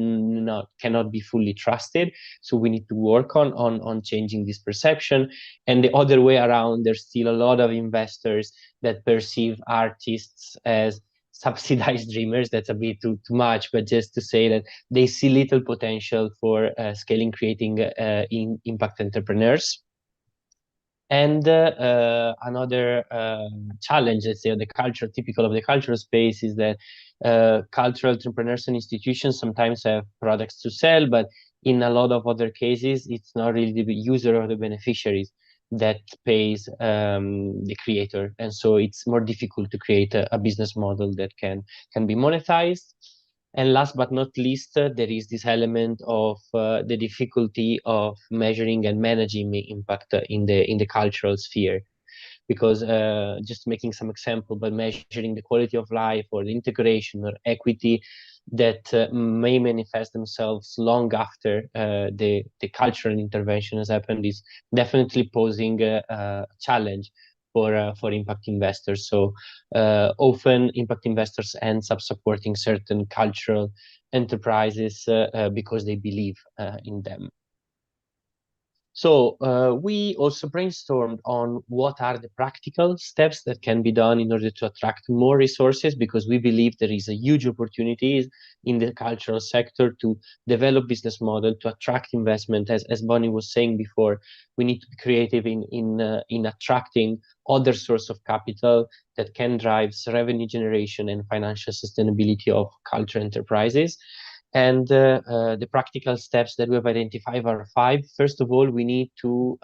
cannot be fully trusted. So we need to work on changing this perception. And the other way around, there's still a lot of investors that perceive artists as subsidized dreamers. That's a bit too much, but just to say that they see little potential for scaling, creating impact entrepreneurs. And another challenge, let's say, of the culture, typical of the cultural space, is that cultural entrepreneurs and institutions sometimes have products to sell, but in a lot of other cases, it's not really the user or the beneficiaries that pays the creator, and so it's more difficult to create a business model that can be monetized. And last but not least, there is this element of the difficulty of measuring and managing the impact in the cultural sphere, because just making some example, but measuring the quality of life or the integration or equity that may manifest themselves long after the cultural intervention has happened is definitely posing a challenge for impact investors. So often impact investors ends up supporting certain cultural enterprises because they believe in them. So we also brainstormed on what are the practical steps that can be done in order to attract more resources, because we believe there is a huge opportunity in the cultural sector to develop business model, to attract investment. As Bonnie was saying before, we need to be creative in attracting other source of capital that can drive revenue generation and financial sustainability of cultural enterprises. And the practical steps that we have identified are 5. First of all, we need to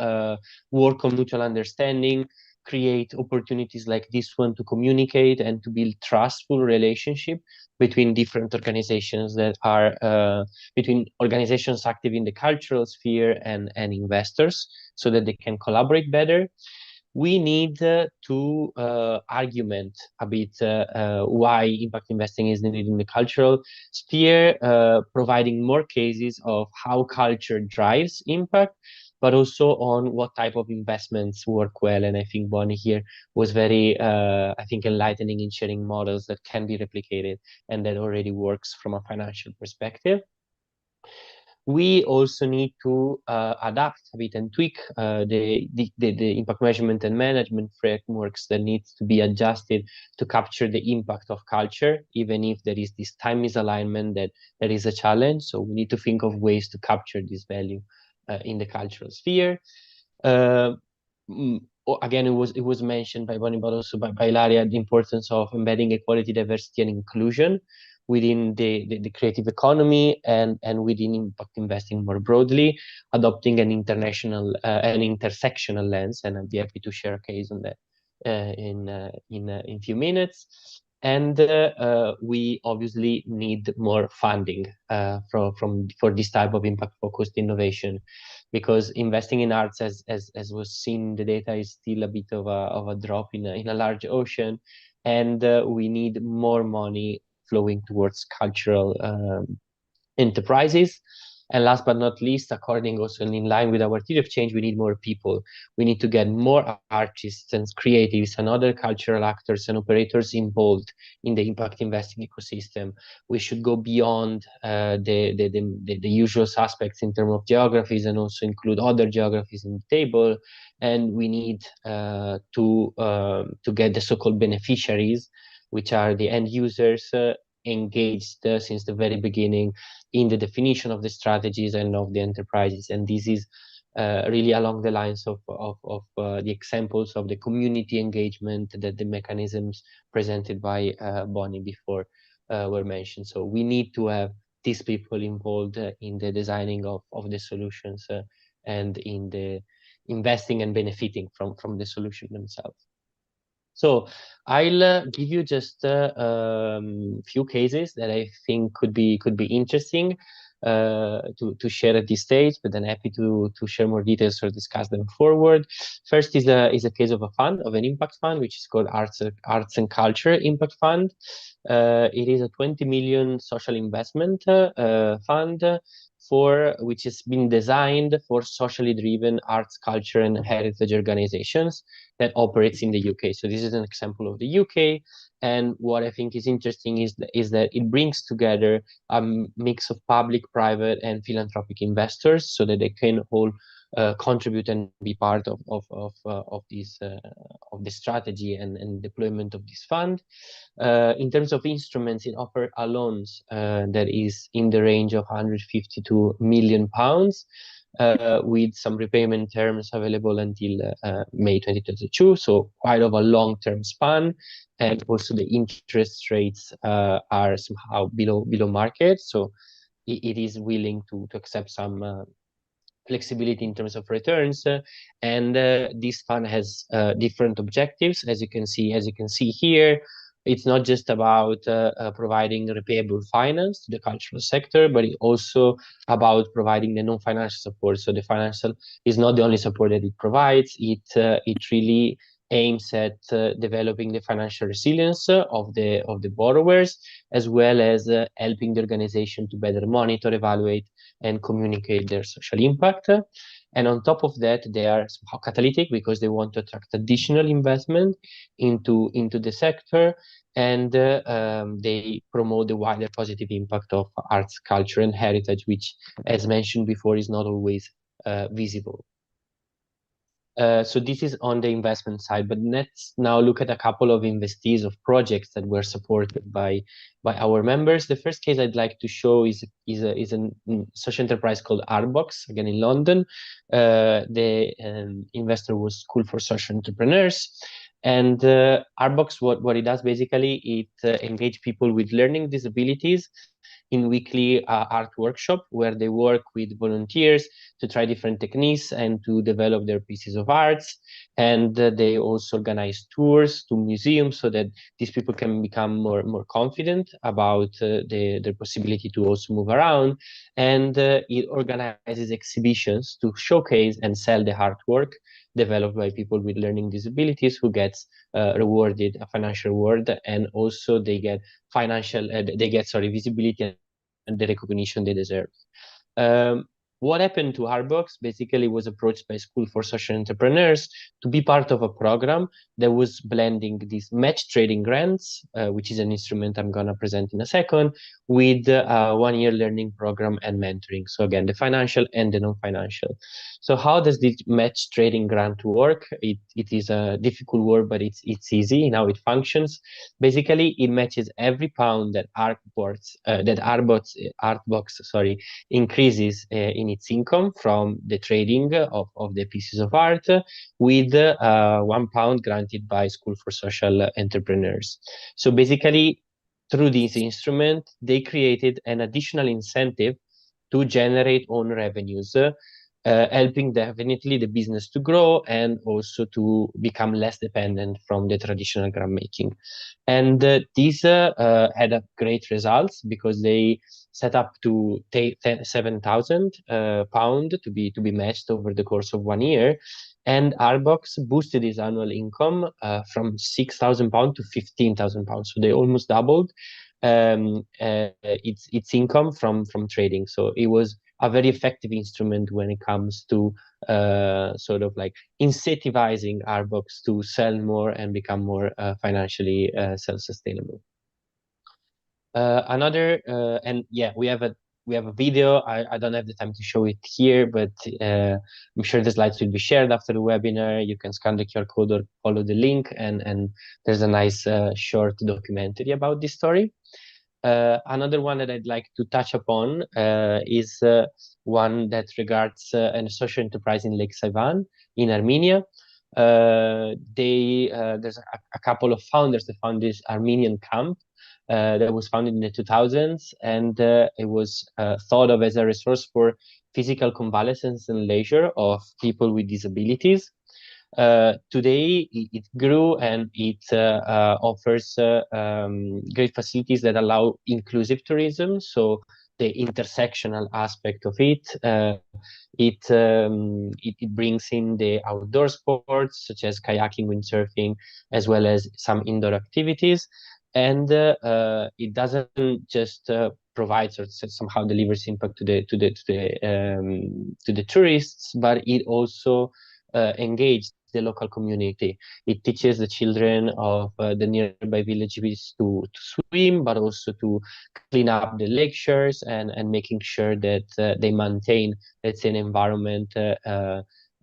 work on mutual understanding, create opportunities like this one to communicate and to build trustful relationship between different organizations that are between organizations active in the cultural sphere and investors, so that they can collaborate better. We need to argument a bit why impact investing is needed in the cultural sphere, providing more cases of how culture drives impact, but also on what type of investments work well. And I think Bonnie here was very, I think, enlightening in sharing models that can be replicated and that already works from a financial perspective. We also need to adapt a bit and tweak the impact measurement and management frameworks that needs to be adjusted to capture the impact of culture, even if there is this time misalignment that is a challenge. So we need to think of ways to capture this value in the cultural sphere. Again, it was mentioned by Bonnie, but also by Ilaria, the importance of embedding equality, diversity, and inclusion within the creative economy and within impact investing more broadly, adopting an international an intersectional lens, and I'll be happy to share a case on that in a few minutes. And we obviously need more funding for this type of impact focused innovation, because investing in arts, as was seen in the data, is still a bit of a drop in a large ocean, and we need more money flowing towards cultural enterprises. And last but not least, according also in line with our theory of change, we need more people. We need to get more artists and creatives and other cultural actors and operators involved in the impact investing ecosystem. We should go beyond the usual suspects in terms of geographies and also include other geographies in the table. And we need to get the so-called beneficiaries, which are the end users, engaged since the very beginning in the definition of the strategies and of the enterprises. And this is really along the lines of the examples of the community engagement that the mechanisms presented by Bonnie before were mentioned. So we need to have these people involved in the designing of the solutions and in the investing and benefiting from the solution themselves. So I'll give you just a few cases that I think could be interesting. to share at this stage, but then happy to share more details or discuss them forward. First is a case of a fund, of an impact fund, which is called Arts and Culture Impact Fund. It is a 20 million social investment fund which has been designed for socially driven arts, culture, and heritage organizations that operates in the UK. So this is an example of the UK. And what I think is interesting is that it brings together a mix of public, private, and philanthropic investors so that they can all contribute and be part of the strategy and deployment of this fund. In terms of instruments, it offers a loans that is in the range of 152 million pounds, with some repayment terms available until May 2022, so quite of a long-term span. And also the interest rates are somehow below market, so it is willing to accept some flexibility in terms of returns, and this fund has different objectives, as you can see here. It's not just about providing repayable finance to the cultural sector, but it's also about providing the non-financial support. So the financial is not the only support that it provides. It really aims at developing the financial resilience of the borrowers, as well as helping the organization to better monitor, evaluate, and communicate their social impact. And on top of that, they are somehow catalytic because they want to attract additional investment into the sector, and they promote the wider positive impact of arts, culture, and heritage, which, as mentioned before, is not always visible. So this is on the investment side, but let's now look at a couple of investees of projects that were supported by our members. The first case I'd like to show is a social enterprise called Artbox, again in London. The investor was School for Social Entrepreneurs. And Artbox, what it does basically, it engage people with learning disabilities in weekly art workshop, where they work with volunteers to try different techniques and to develop their pieces of arts. And they also organize tours to museums so that these people can become more confident about their possibility to also move around. And it organizes exhibitions to showcase and sell the artwork developed by people with learning disabilities, who gets rewarded a financial reward, and also they get visibility and the recognition they deserve. What happened to Artbox basically was approached by School for Social Entrepreneurs to be part of a program that was blending these match trading grants, which is an instrument I'm going to present in a second, with a one-year learning program and mentoring. So again, the financial and the non-financial. So how does this match trading grant work? It is a difficult word, but it's easy in how it functions. Basically, it matches every pound that Artbox increases in its income from the trading of the pieces of art, with £1 granted by School for Social Entrepreneurs. So basically, through this instrument, they created an additional incentive to generate own revenues, helping definitely the business to grow and also to become less dependent from the traditional grant making. And these had great results, because they set up to take £7,000 to be matched over the course of 1 year. And Artbox boosted his annual income from £6,000 to £15,000. So they almost doubled its income from trading. So it was a very effective instrument when it comes to sort of like incentivizing Artbox to sell more and become more financially self-sustainable. And yeah, we have a video. I don't have the time to show it here, but I'm sure the slides will be shared after the webinar. You can scan the QR code or follow the link, and there's a nice short documentary about this story. Another one that I'd like to touch upon is one that regards a social enterprise in Lake Saivan in Armenia. There's a couple of founders that found this Armenian camp that was founded in the 2000s, and it was thought of as a resource for physical convalescence and leisure of people with disabilities. Today, it grew, and it offers great facilities that allow inclusive tourism. So the intersectional aspect of it. It brings in the outdoor sports such as kayaking, windsurfing, as well as some indoor activities. And it doesn't just provide or somehow delivers impact to the tourists, but it also engages the local community. It teaches the children of the nearby villages to swim, but also to clean up the lake shores and making sure that they maintain, let's say, an environment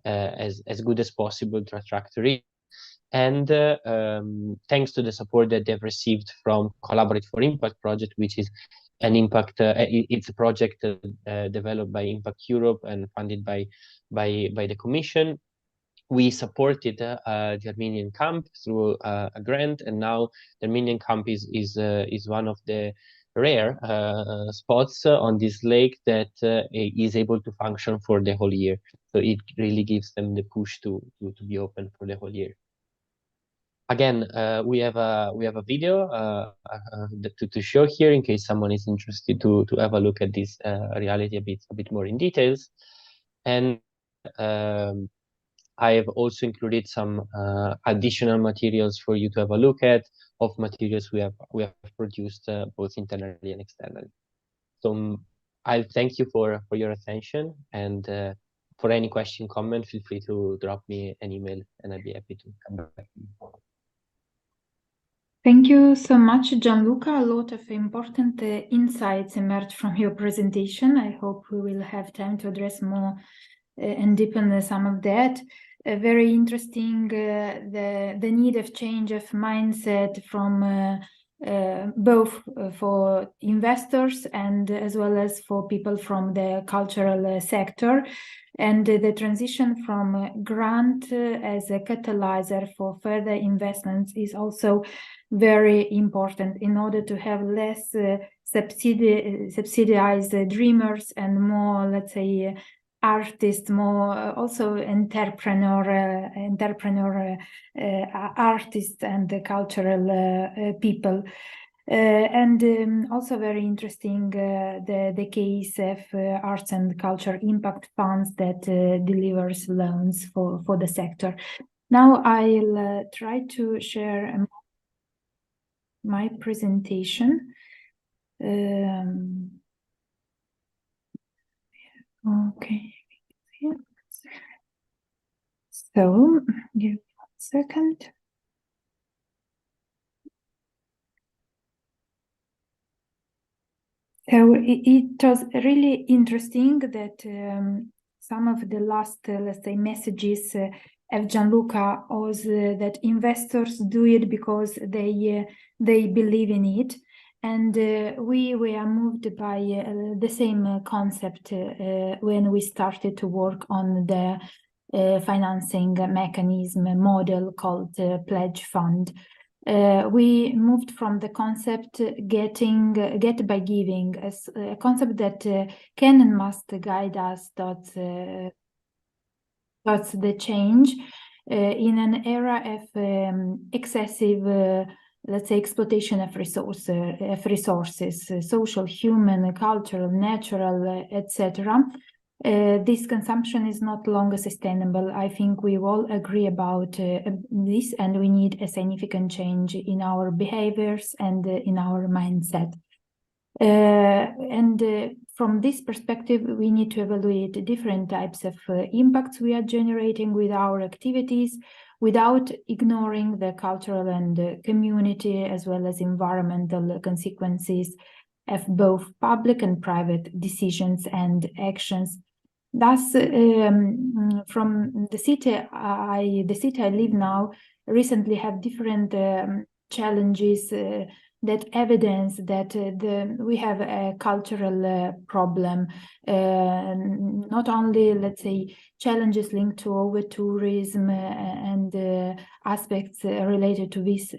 as good as possible to attract tourists. And thanks to the support that they've received from Collaborate for Impact project, which is an impact, it's a project developed by Impact Europe and funded by the Commission. We supported the Armenian camp through a grant, and now the Armenian camp is one of the rare spots on this lake that is able to function for the whole year. So it really gives them the push to be open for the whole year. Again, we have a video to show here in case someone is interested to have a look at this reality a bit more in details. And I have also included some additional materials for you to have a look at, of materials we have produced both internally and externally. So I thank you for your attention, and for any question, comment, feel free to drop me an email, and I'd be happy to come back. Thank you so much, Gianluca. A lot of important insights emerged from your presentation. I hope we will have time to address more and deepen some of that. Very interesting, the need of change of mindset from both for investors and as well as for people from the cultural sector, and the transition from grant as a catalyzer for further investments is also very important in order to have less subsidized dreamers and more, let's say, artists, more also entrepreneur artists and cultural people. And also very interesting the case of Arts and Culture Impact Funds that delivers loans for the sector. Now I'll try to share my presentation. Okay. So, give me 1 second. So it was really interesting that some of the last, let's say, messages of Gianluca was that investors do it because they believe in it. And we were moved by the same concept when we started to work on the financing mechanism model called Pledge Fund. We moved from the concept get by giving, as a concept that can and must guide us towards the change in an era of excessive let's say, exploitation of resources, social, human, cultural, natural, etc. This consumption is not longer sustainable. I think we all agree about this, and we need a significant change in our behaviors and in our mindset. From this perspective, we need to evaluate different types of impacts we are generating with our activities, without ignoring the cultural and community as well as environmental consequences of both public and private decisions and actions. Thus, from the city I live now, recently have different challenges that evidence that we have a cultural problem, not only, let's say, challenges linked to over-tourism and aspects related to this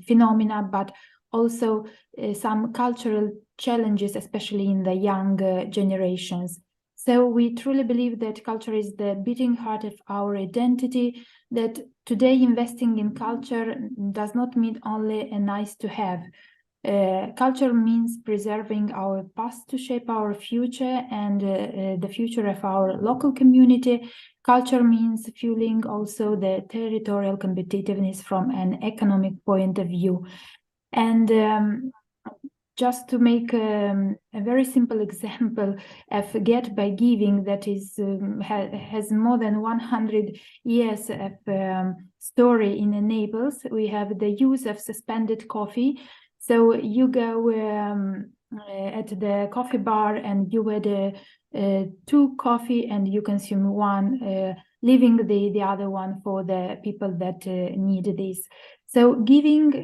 phenomena, but also some cultural challenges, especially in the young generations. So we truly believe that culture is the beating heart of our identity, that today investing in culture does not mean only a nice to have. Culture means preserving our past to shape our future and the future of our local community. Culture means fueling also the territorial competitiveness from an economic point of view. And just to make a very simple example of Get by Giving that is has more than 100 years of story in Naples, we have the use of suspended coffee. So you go at the coffee bar and you add 2 coffee and you consume one, leaving the other one for the people that need this. So giving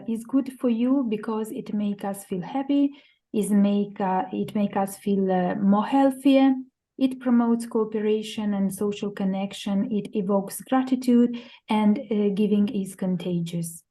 is good for you because it makes us feel happy, it make us feel more healthier. It promotes cooperation and social connection. It evokes gratitude, and giving is contagious.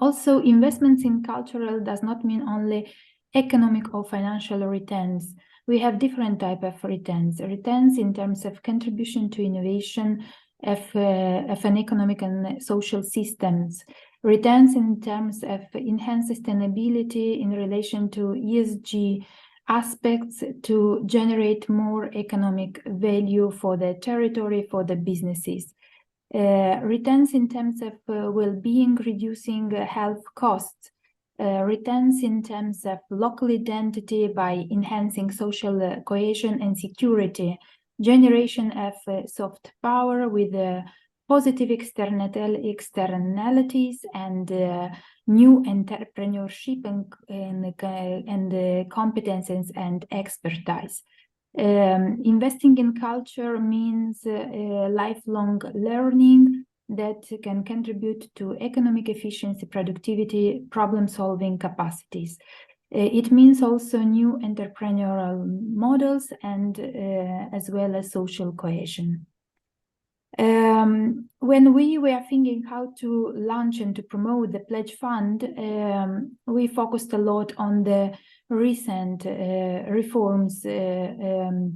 Also, investments in cultural does not mean only economic or financial returns. We have different type of returns. Returns in terms of contribution to innovation of an economic and social systems. Returns in terms of enhanced sustainability in relation to ESG aspects to generate more economic value for the territory, for the businesses. Returns in terms of well-being, reducing health costs, returns in terms of local identity by enhancing social cohesion and security, generation of soft power with positive externalities and new entrepreneurship and competences and expertise. Investing in culture means lifelong learning that can contribute to economic efficiency, productivity, problem-solving capacities. It means also new entrepreneurial models and as well as social cohesion. When we were thinking how to launch and to promote the Pledge Fund, we focused a lot on the recent reforms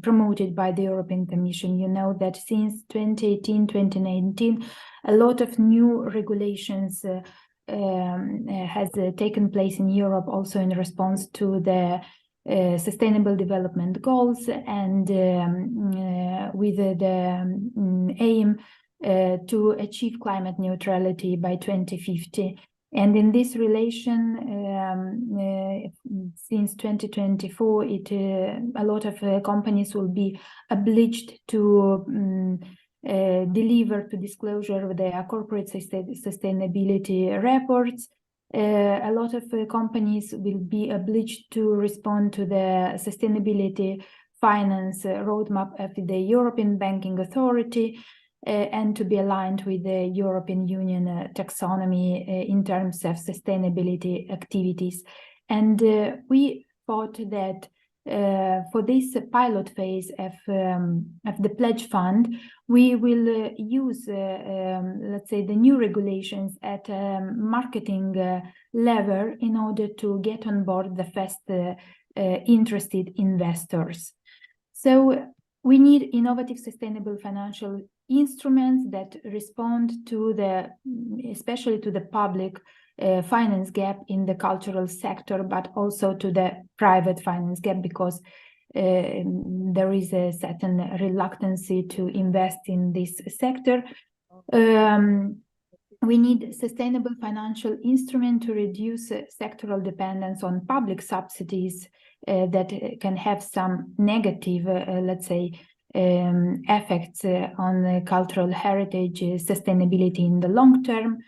promoted by the European Commission. You know that since 2018, 2019, a lot of new regulations has taken place in Europe, also in response to the Sustainable Development Goals and with the aim to achieve climate neutrality by 2050. And in this relation, since 2024, a lot of companies will be obliged to deliver to disclosure their corporate sustainability reports. A lot of companies will be obliged to respond to the sustainability finance roadmap of the European Banking Authority and to be aligned with the European Union taxonomy in terms of sustainability activities. And we thought that for this pilot phase of the Pledge Fund, we will use, let's say, the new regulations at marketing level in order to get on board the first interested investors. So we need innovative, sustainable financial instruments that respond to especially to the public finance gap in the cultural sector, but also to the private finance gap, because there is a certain reluctance to invest in this sector. We need sustainable financial instruments to reduce sectoral dependence on public subsidies that can have some negative, let's say, effects on cultural heritage sustainability in the long term.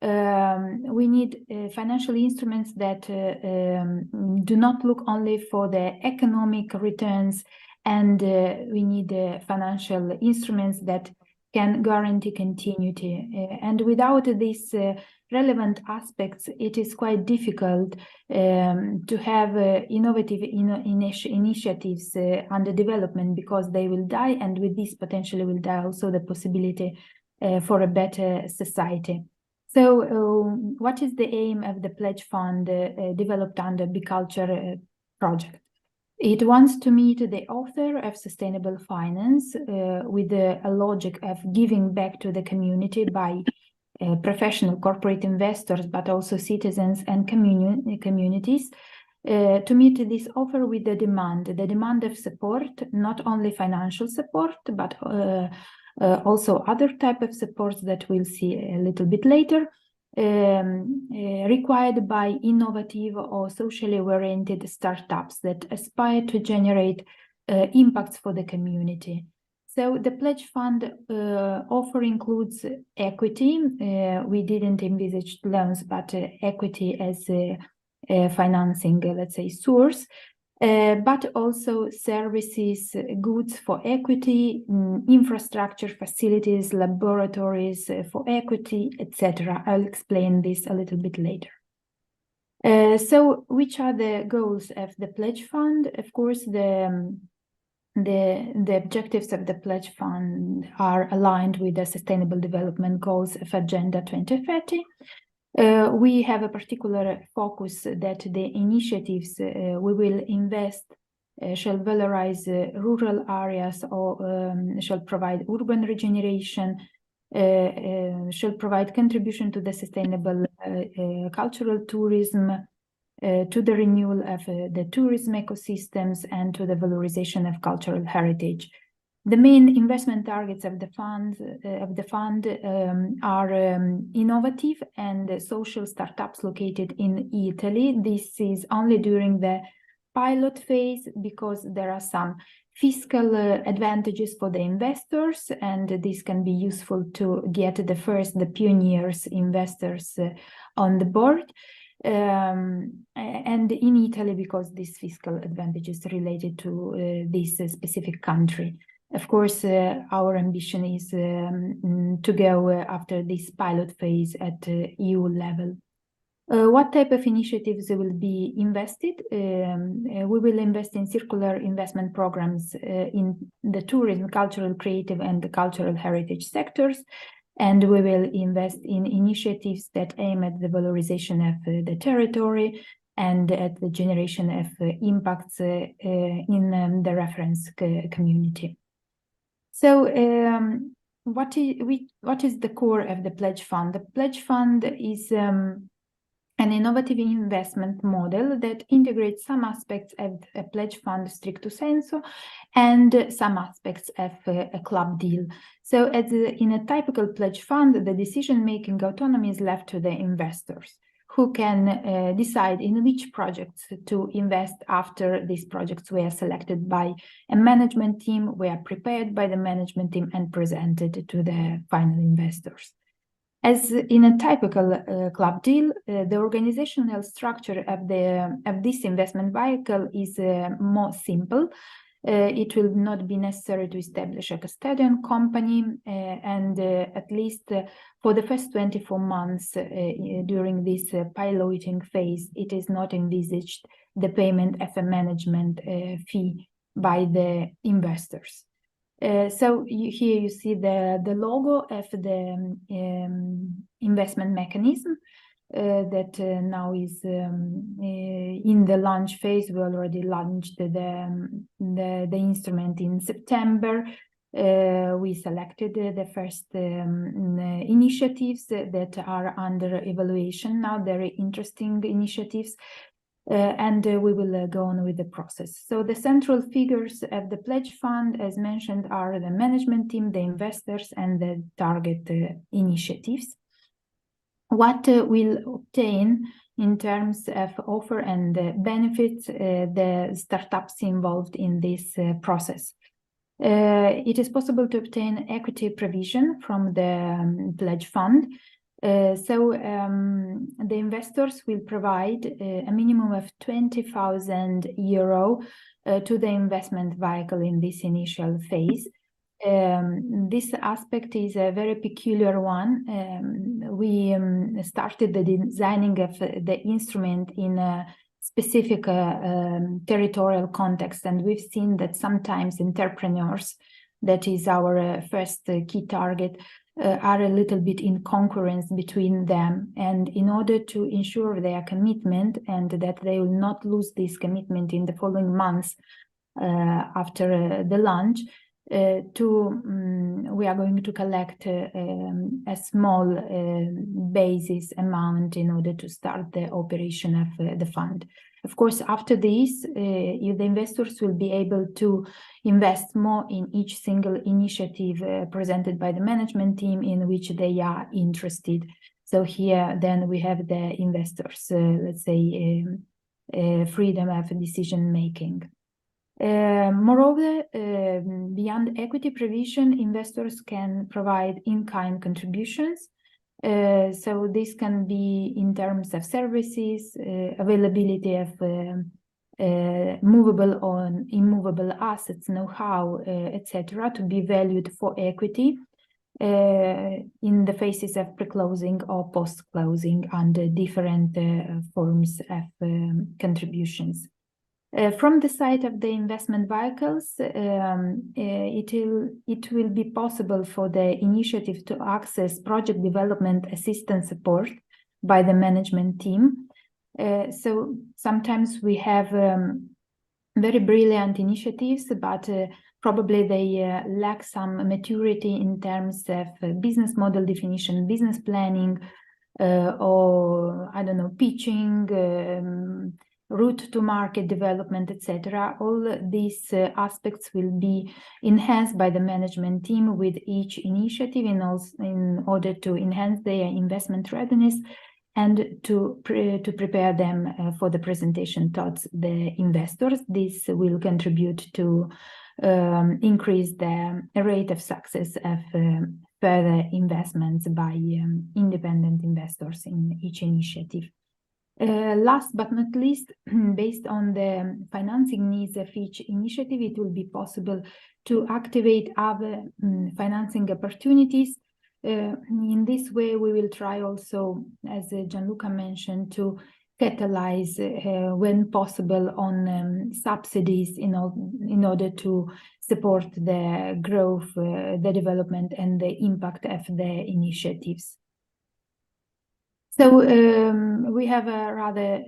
We need financial instruments that do not look only for the economic returns, and we need financial instruments that can guarantee continuity. And without these relevant aspects, it is quite difficult to have innovative initiatives under development, because they will die, and with this potentially will die also the possibility for a better society. So what is the aim of the Pledge Fund developed under Be.Cultour project? It wants to meet the author of sustainable finance with a logic of giving back to the community by professional corporate investors, but also citizens and communities, to meet this offer with the demand of support, not only financial support, but also other type of supports that we'll see a little bit later, required by innovative or socially oriented startups that aspire to generate impacts for the community. So the pledge fund offer includes equity. We didn't envisage loans, but equity as a financing, let's say, source, but also services, goods for equity, infrastructure, facilities, laboratories for equity, etc. I'll explain this a little bit later. So which are the goals of the pledge fund? Of course, the objectives of the pledge fund are aligned with the Sustainable Development Goals of Agenda 2030. We have a particular focus that the initiatives we will invest shall valorize rural areas or shall provide urban regeneration, shall provide contribution to the sustainable cultural tourism, to the renewal of the tourism ecosystems, and to the valorization of cultural heritage. The main investment targets of the fund are innovative and social startups located in Italy. This is only during the pilot phase because there are some fiscal advantages for the investors, and this can be useful to get the pioneers investors on the board. And in Italy, because these fiscal advantages related to this specific country. Of course, our ambition is to go after this pilot phase at EU level. What type of initiatives will be invested? We will invest in circular investment programs in the tourism, cultural, creative, and the cultural heritage sectors. And we will invest in initiatives that aim at the valorization of the territory and at the generation of impacts in the reference community. So what is the core of the pledge fund? The pledge fund is an innovative investment model that integrates some aspects of a pledge fund stricto sensu and some aspects of a club deal. So as in a typical pledge fund, the decision-making autonomy is left to the investors, who can decide in which projects to invest after these projects were selected by a management team, were prepared by the management team and presented to the final investors. As in a typical club deal, the organizational structure of this investment vehicle is more simple. It will not be necessary to establish a custodian company, and at least for the first 24 months during this piloting phase, it is not envisaged the payment of a management fee by the investors. So here you see the logo of the investment mechanism that now is in the launch phase. We already launched the instrument in September. We selected the first initiatives that are under evaluation now, very interesting initiatives. And we will go on with the process. So the central figures of the pledge fund, as mentioned, are the management team, the investors, and the target initiatives. What we'll obtain in terms of offer and benefits the startups involved in this process. It is possible to obtain equity provision from the pledge fund. So the investors will provide a minimum of 20,000 euro to the investment vehicle in this initial phase. This aspect is a very peculiar one. We started the designing of the instrument in a specific territorial context, and we've seen that sometimes entrepreneurs, that is our first key target, are a little bit in concurrence between them, and in order to ensure their commitment and that they will not lose this commitment in the following months after the launch, we are going to collect a small basis amount in order to start the operation of the fund. Of course, after this, the investors will be able to invest more in each single initiative presented by the management team in which they are interested. So here, then we have the investors, let's say, freedom of decision making. Moreover, beyond equity provision, investors can provide in-kind contributions. So this can be in terms of services, availability of movable or immovable assets, know-how, etc., to be valued for equity in the phases of pre-closing or post-closing under different forms of contributions. From the side of the investment vehicles, it will be possible for the initiative to access project development assistance support by the management team. So sometimes we have very brilliant initiatives, but probably they lack some maturity in terms of business model definition, business planning, or I don't know, pitching, route to market development, etc. All these aspects will be enhanced by the management team with each initiative in order to enhance their investment readiness and to prepare them for the presentation towards the investors. This will contribute to increase the rate of success of further investments by independent investors in each initiative. Last but not least, based on the financing needs of each initiative, it will be possible to activate other financing opportunities. In this way, we will try also, as Gianluca mentioned, to catalyze when possible on subsidies in order to support the growth, the development, and the impact of the initiatives. So we have a rather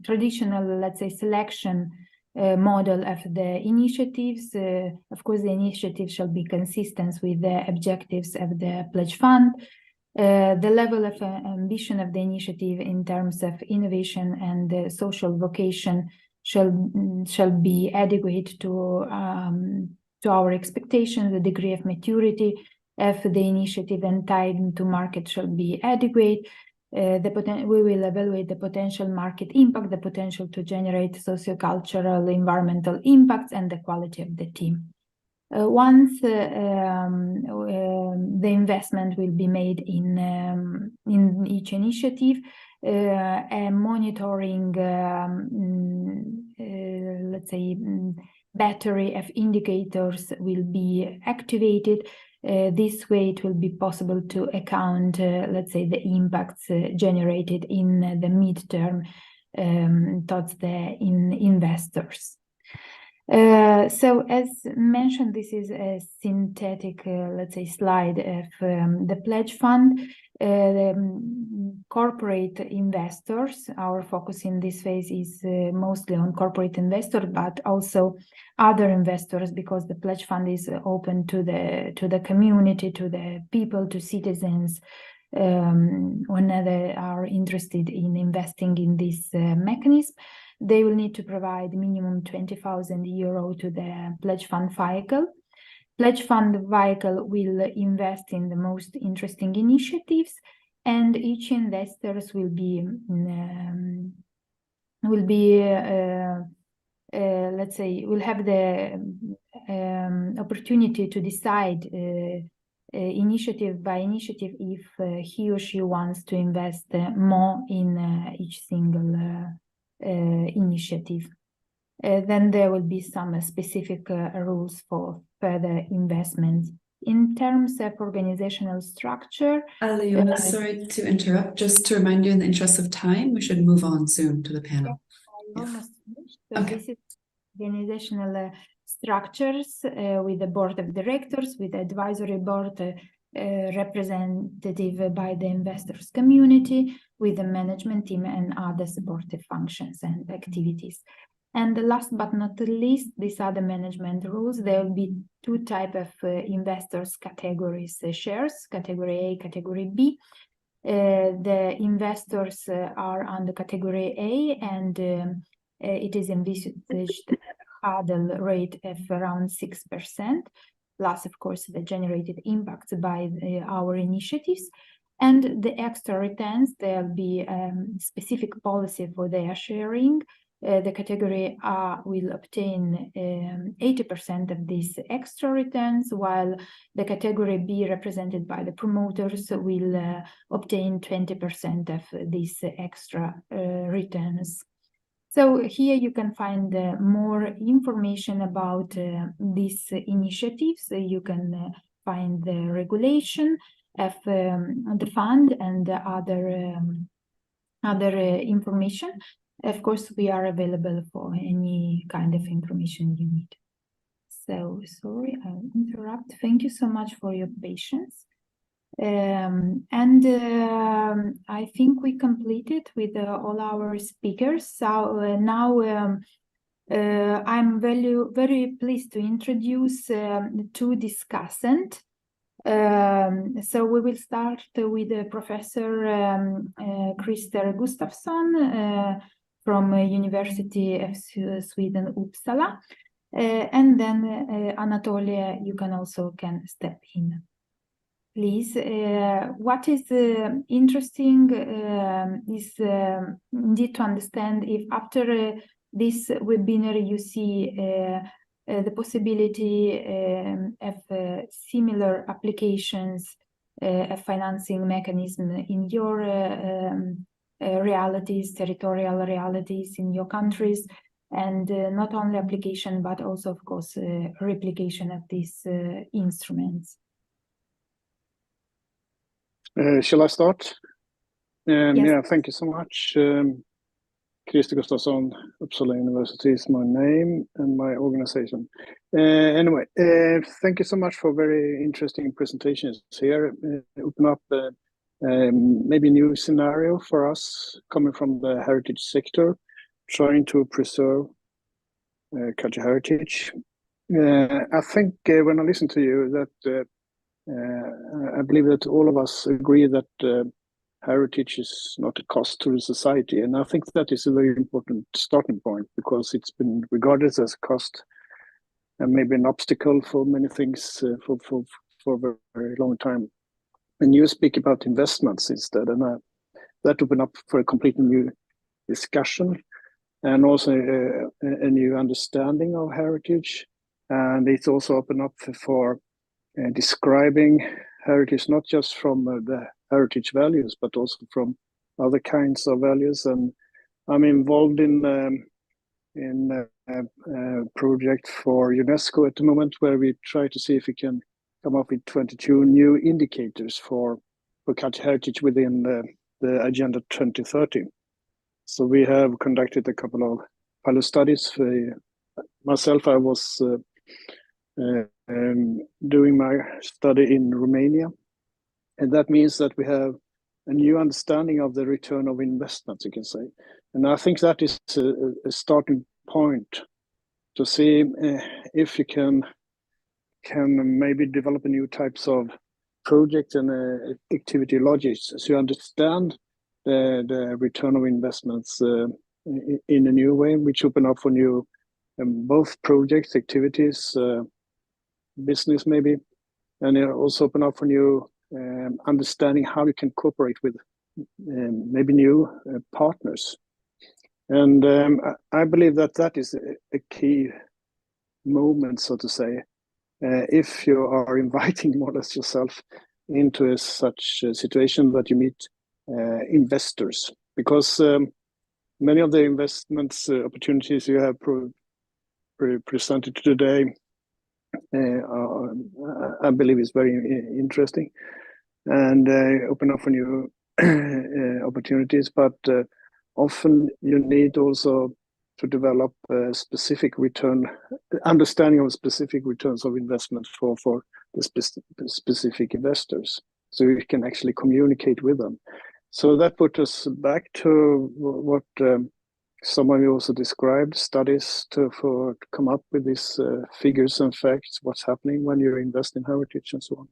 traditional, let's say, selection model of the initiatives. Of course, the initiative shall be consistent with the objectives of the pledge fund. The level of ambition of the initiative in terms of innovation and social vocation shall be adequate to our expectations. The degree of maturity of the initiative and time to market shall be adequate. We will evaluate the potential market impact, the potential to generate socio-cultural, environmental impacts, and the quality of the team. Once the investment will be made in each initiative, a monitoring, let's say, battery of indicators will be activated. This way, it will be possible to account, let's say, the impacts generated in the midterm towards the investors. So, as mentioned, this is a synthetic, let's say, slide of the pledge fund. Corporate investors, our focus in this phase is mostly on corporate investors, but also other investors, because the pledge fund is open to the community, to the people, to citizens, whenever they are interested in investing in this mechanism. They will need to provide minimum 20,000 euro to the pledge fund vehicle. Pledge fund vehicle will invest in the most interesting initiatives, and each investors will let's say, will have the opportunity to decide initiative by initiative if he or she wants to invest more in each single initiative. Then there will be some specific rules for further investments. In terms of organizational structure, Aliona, sorry to interrupt. Just to remind you, in the interest of time, we should move on soon to the panel. I almost finished. So this is organizational structures with the board of directors, with the advisory board representative by the investors community, with the management team and other supportive functions and activities. And last but not least, these are the management rules. There will be two types of investors categories, shares, category A, category B. The investors are under category A, and it is envisaged hurdle rate of around 6%, plus, of course, the generated impacts by our initiatives. And the extra returns, there'll be specific policy for their sharing. The category A will obtain 80% of these extra returns, while the category B, represented by the promoters, will obtain 20% of these extra returns. So here you can find more information about these initiatives. You can find the regulation of the fund and other information. Of course, we are available for any kind of information you need. So sorry, I'll interrupt. Thank you so much for your patience. I think we completed with all our speakers. So now I'm very pleased to introduce two discussants. So we will start with Professor Christer Gustafsson from University of Sweden, Uppsala. And then Anatolia, you can also step in. Please, what is interesting is indeed to understand if after this webinar you see the possibility of similar applications of financing mechanism in your realities, territorial realities in your countries, and not only application, but also, of course, replication of these instruments. Shall I start? Yes. Yeah, thank you so much. Christer Gustafsson, Uppsala University is my name and my organization. Anyway, thank you so much for very interesting presentations here. Open up maybe a new scenario for us coming from the heritage sector, trying to preserve cultural heritage. I think when I listen to you that I believe that all of us agree that heritage is not a cost to the society, and I think that is a very important starting point because it's been regarded as a cost and maybe an obstacle for many things for a very, very long time. And you speak about investments instead, and that opened up for a completely new discussion and also a new understanding of heritage, and it's also opened up for describing heritage not just from the heritage values but also from other kinds of values. And I'm involved in a project for UNESCO at the moment where we try to see if we can come up with 22 new indicators for cultural heritage within the Agenda 2030. So we have conducted a couple of pilot studies. Myself, I was doing my study in Romania, and that means that we have a new understanding of the return of investments, you can say. And I think that is a starting point to see if you can maybe develop a new types of projects and activity logics so you understand the return of investments in a new way, which open up for new both projects, activities, business maybe, and it also open up for new understanding how you can cooperate with maybe new partners. And I believe that is a key moment, so to say, if you are inviting more or less yourself into such a situation that you meet investors, because many of the investments opportunities you have presented today I believe is very interesting and open up for new opportunities, but often you need also to develop a specific understanding of specific returns of investment for the specific investors, so you can actually communicate with them. So that put us back to what some of you also described studies to come up with these figures and facts, what's happening when you invest in heritage and so on.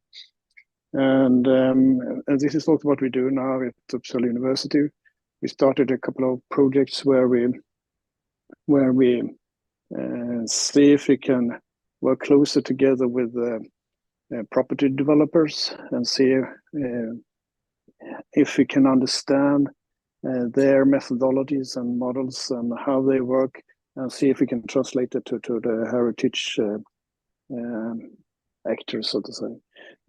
And this is also what we do now at Uppsala University. We started a couple of projects where we see if we can work closer together with property developers and see if we can understand their methodologies and models and how they work, and see if we can translate it to the heritage actors, so to say.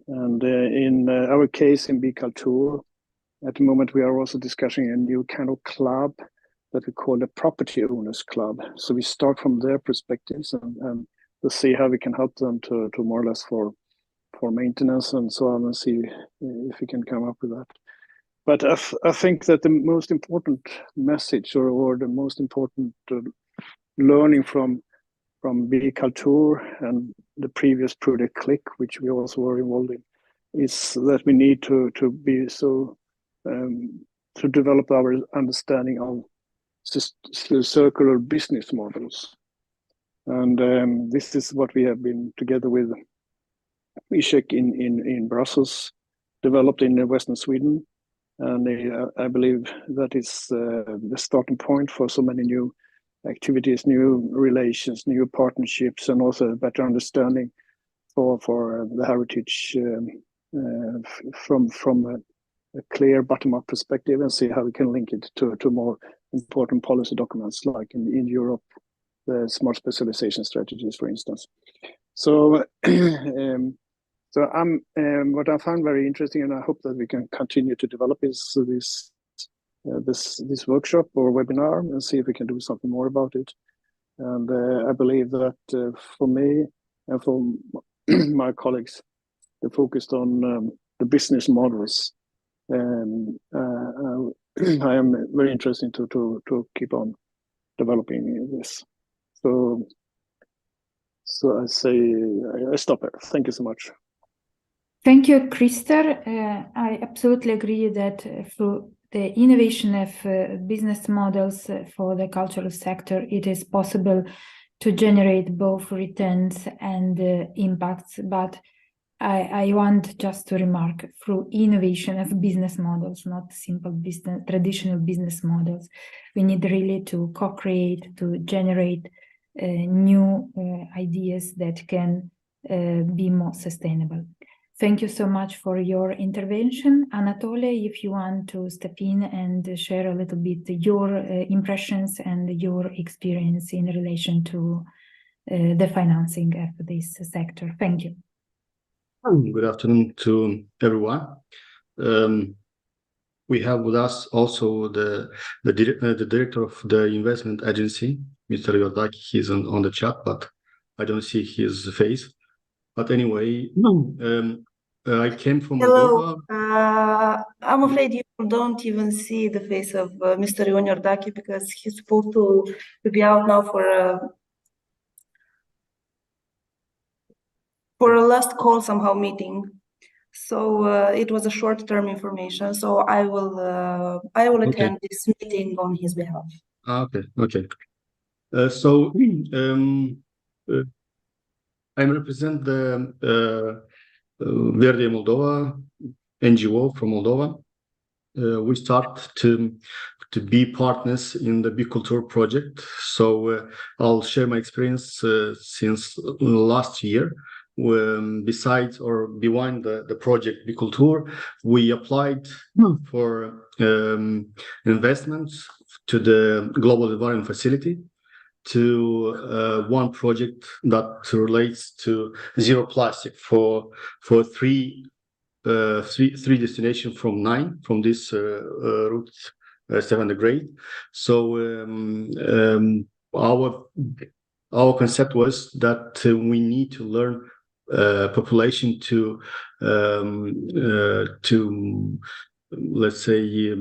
And in our case in Be.Cultour, at the moment we are also discussing a new kind of club that we call the Property Owners Club. So we start from their perspectives and to see how we can help them to more or less for maintenance and so on, and see if we can come up with that. But I think that the most important message or the most important learning from Be.Cultour and the previous project Click, which we also were involved in, is that we need to be so to develop our understanding of circular business models. And this is what we have been together with Ishek in Brussels, developed in Western Sweden. And I believe that is the starting point for so many new activities, new relations, new partnerships, and also a better understanding for the heritage from a clear bottom-up perspective, and see how we can link it to more important policy documents, like in Europe, the smart specialization strategies, for instance. So, so what I found very interesting, and I hope that we can continue to develop, is this workshop or webinar, and see if we can do something more about it. And I believe that for me and for my colleagues, they focused on the business models. And I am very interested to keep on developing this. So I say I stop here. Thank you so much. Thank you, Christer. I absolutely agree that through the innovation of business models for the cultural sector, it is possible to generate both returns and impacts. But I want just to remark, through innovation of business models, not simple business, traditional business models, we need really to co-create, to generate new ideas that can be more sustainable. Thank you so much for your intervention. Anatoly, if you want to step in and share a little bit your impressions and your experience in relation to the financing of this sector. Thank you. Good afternoon to everyone. We have with us also the director of the investment agency, Mr. Yordaki. He's on the chat, but I don't see his face. But anyway, I came from Hello. Moldova. I'm afraid you don't even see the face of Mr. Ion Yordaki, because he's supposed to be out now for a last call somehow meeting. So it was a short-term information. So I will attend this meeting on his behalf. Okay. I represent the Verde Moldova NGO from Moldova. We start to be partners in the Be.Cultour project. So I'll share my experience since last year. Besides or beyond the project Be.Cultour, we applied for investments to the Global Environment Facility, to one project that relates to zero plastic for three destinations from 9 from this route 7 grade. So our concept was that we need to learn population to let's say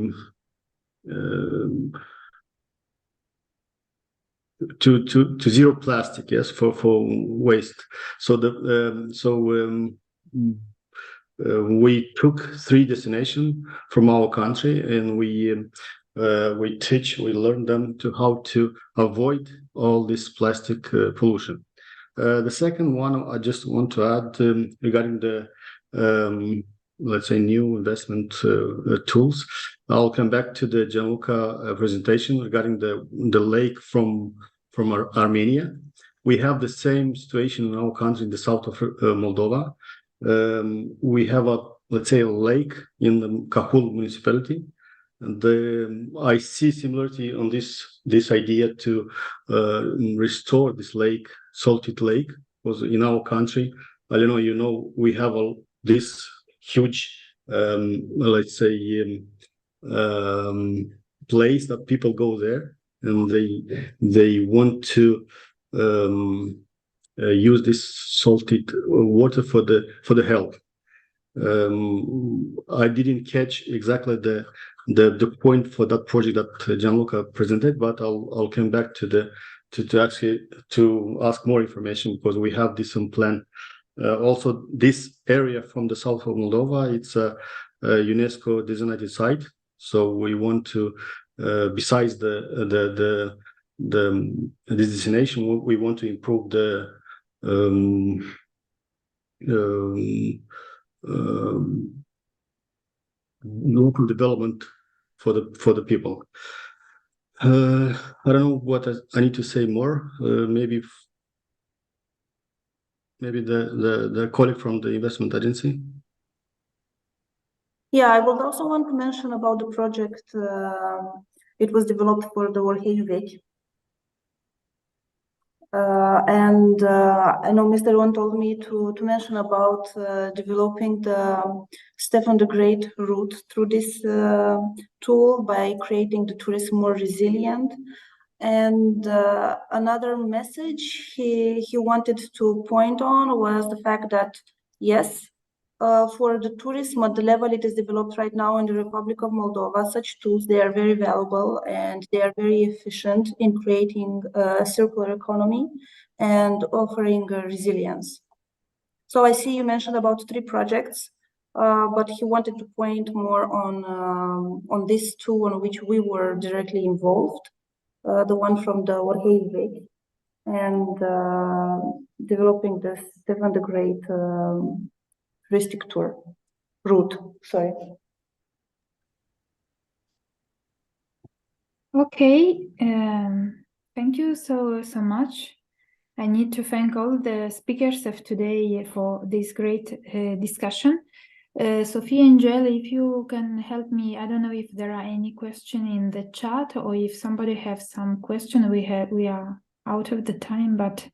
to zero plastic, yes, for waste. So we took 3 destinations from our country, and we we learn them to how to avoid all this plastic pollution. The second one I just want to add regarding the let's say new investment tools. I'll come back to the Gianluca presentation regarding the lake from Armenia. We have the same situation in our country in the south of Moldova. We have let's say a lake in the Cahul municipality. And I see similarity on this idea to restore this lake, salted lake, because in our country, I don't know, we have this huge, let's say, place that people go there, and they want to use this salted water for the health. I didn't catch exactly the point for that project that Gianluca presented, but I'll come back to ask more information, because we have this on plan. Also, this area from the south of Moldova, it's a UNESCO designated site, so we want to, besides this destination, we want to improve the local development for the people. I don't know what I need to say more. Maybe the colleague from the investment agency. Yeah, I would also want to mention about the project. It was developed for the Orhei Vechi. And I know Mr. Ion told me to mention about developing the Stefan the Great route through this tool by creating the tourism more resilient. And another message he wanted to point on was the fact that, yes, for the tourism at the level it is developed right now in the Republic of Moldova, such tools, they are very valuable and they are very efficient in creating a circular economy and offering resilience. So I see you mentioned about 3 projects, but he wanted to point more on this two on which we were directly involved, the one from the Orhei Vechi and developing the Stefan the Great touristic tour route. Sorry. Okay, thank you so much. I need to thank all the speakers of today for this great discussion. Sophia and Joel, if you can help me, I don't know if there are any question in the chat, or if somebody has some question. We are out of the time, but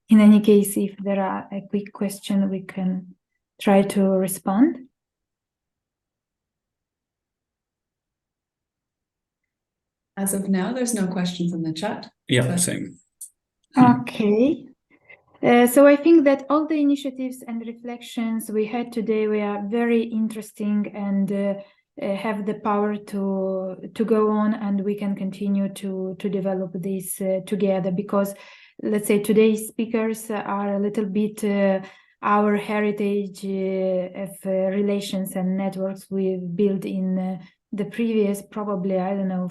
in any case, if there are a quick question, we can try to respond. As of now, there's no questions in the chat. Yeah, same. Okay. So I think that all the initiatives and reflections we had today were very interesting and have the power to go on, and we can continue to develop this together, because let's say today's speakers are a little bit our heritage of relations and networks we've built in the previous, probably, I don't know,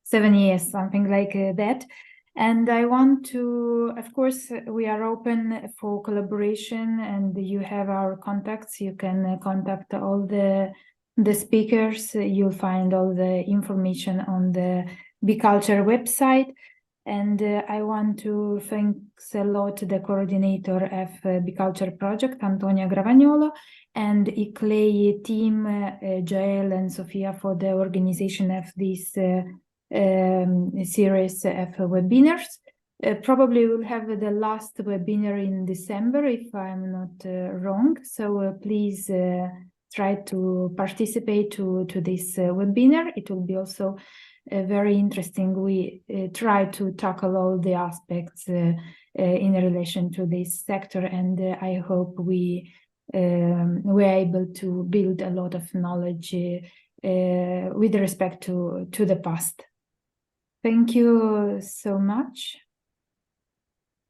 7 years, something like that. And I want to, of course, we are open for collaboration, and you have our contacts. You can contact all the speakers. You'll find all the information on the Be.Cultour website. And I want to thank a lot the coordinator of Be.Cultour project, Antonia Gravagnolo, and ICLEI team, Joel and Sofia, for the organization of this series of webinars. Probably we'll have the last webinar in December, if I'm not wrong. So please try to participate to this webinar. It will be also very interesting. We try to tackle all the aspects in relation to this sector, and I hope we were able to build a lot of knowledge with respect to the past. Thank you so much,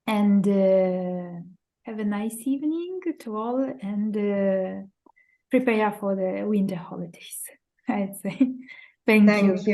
and have a nice evening to all, and prepare for the winter holidays. I'd say. Thank you.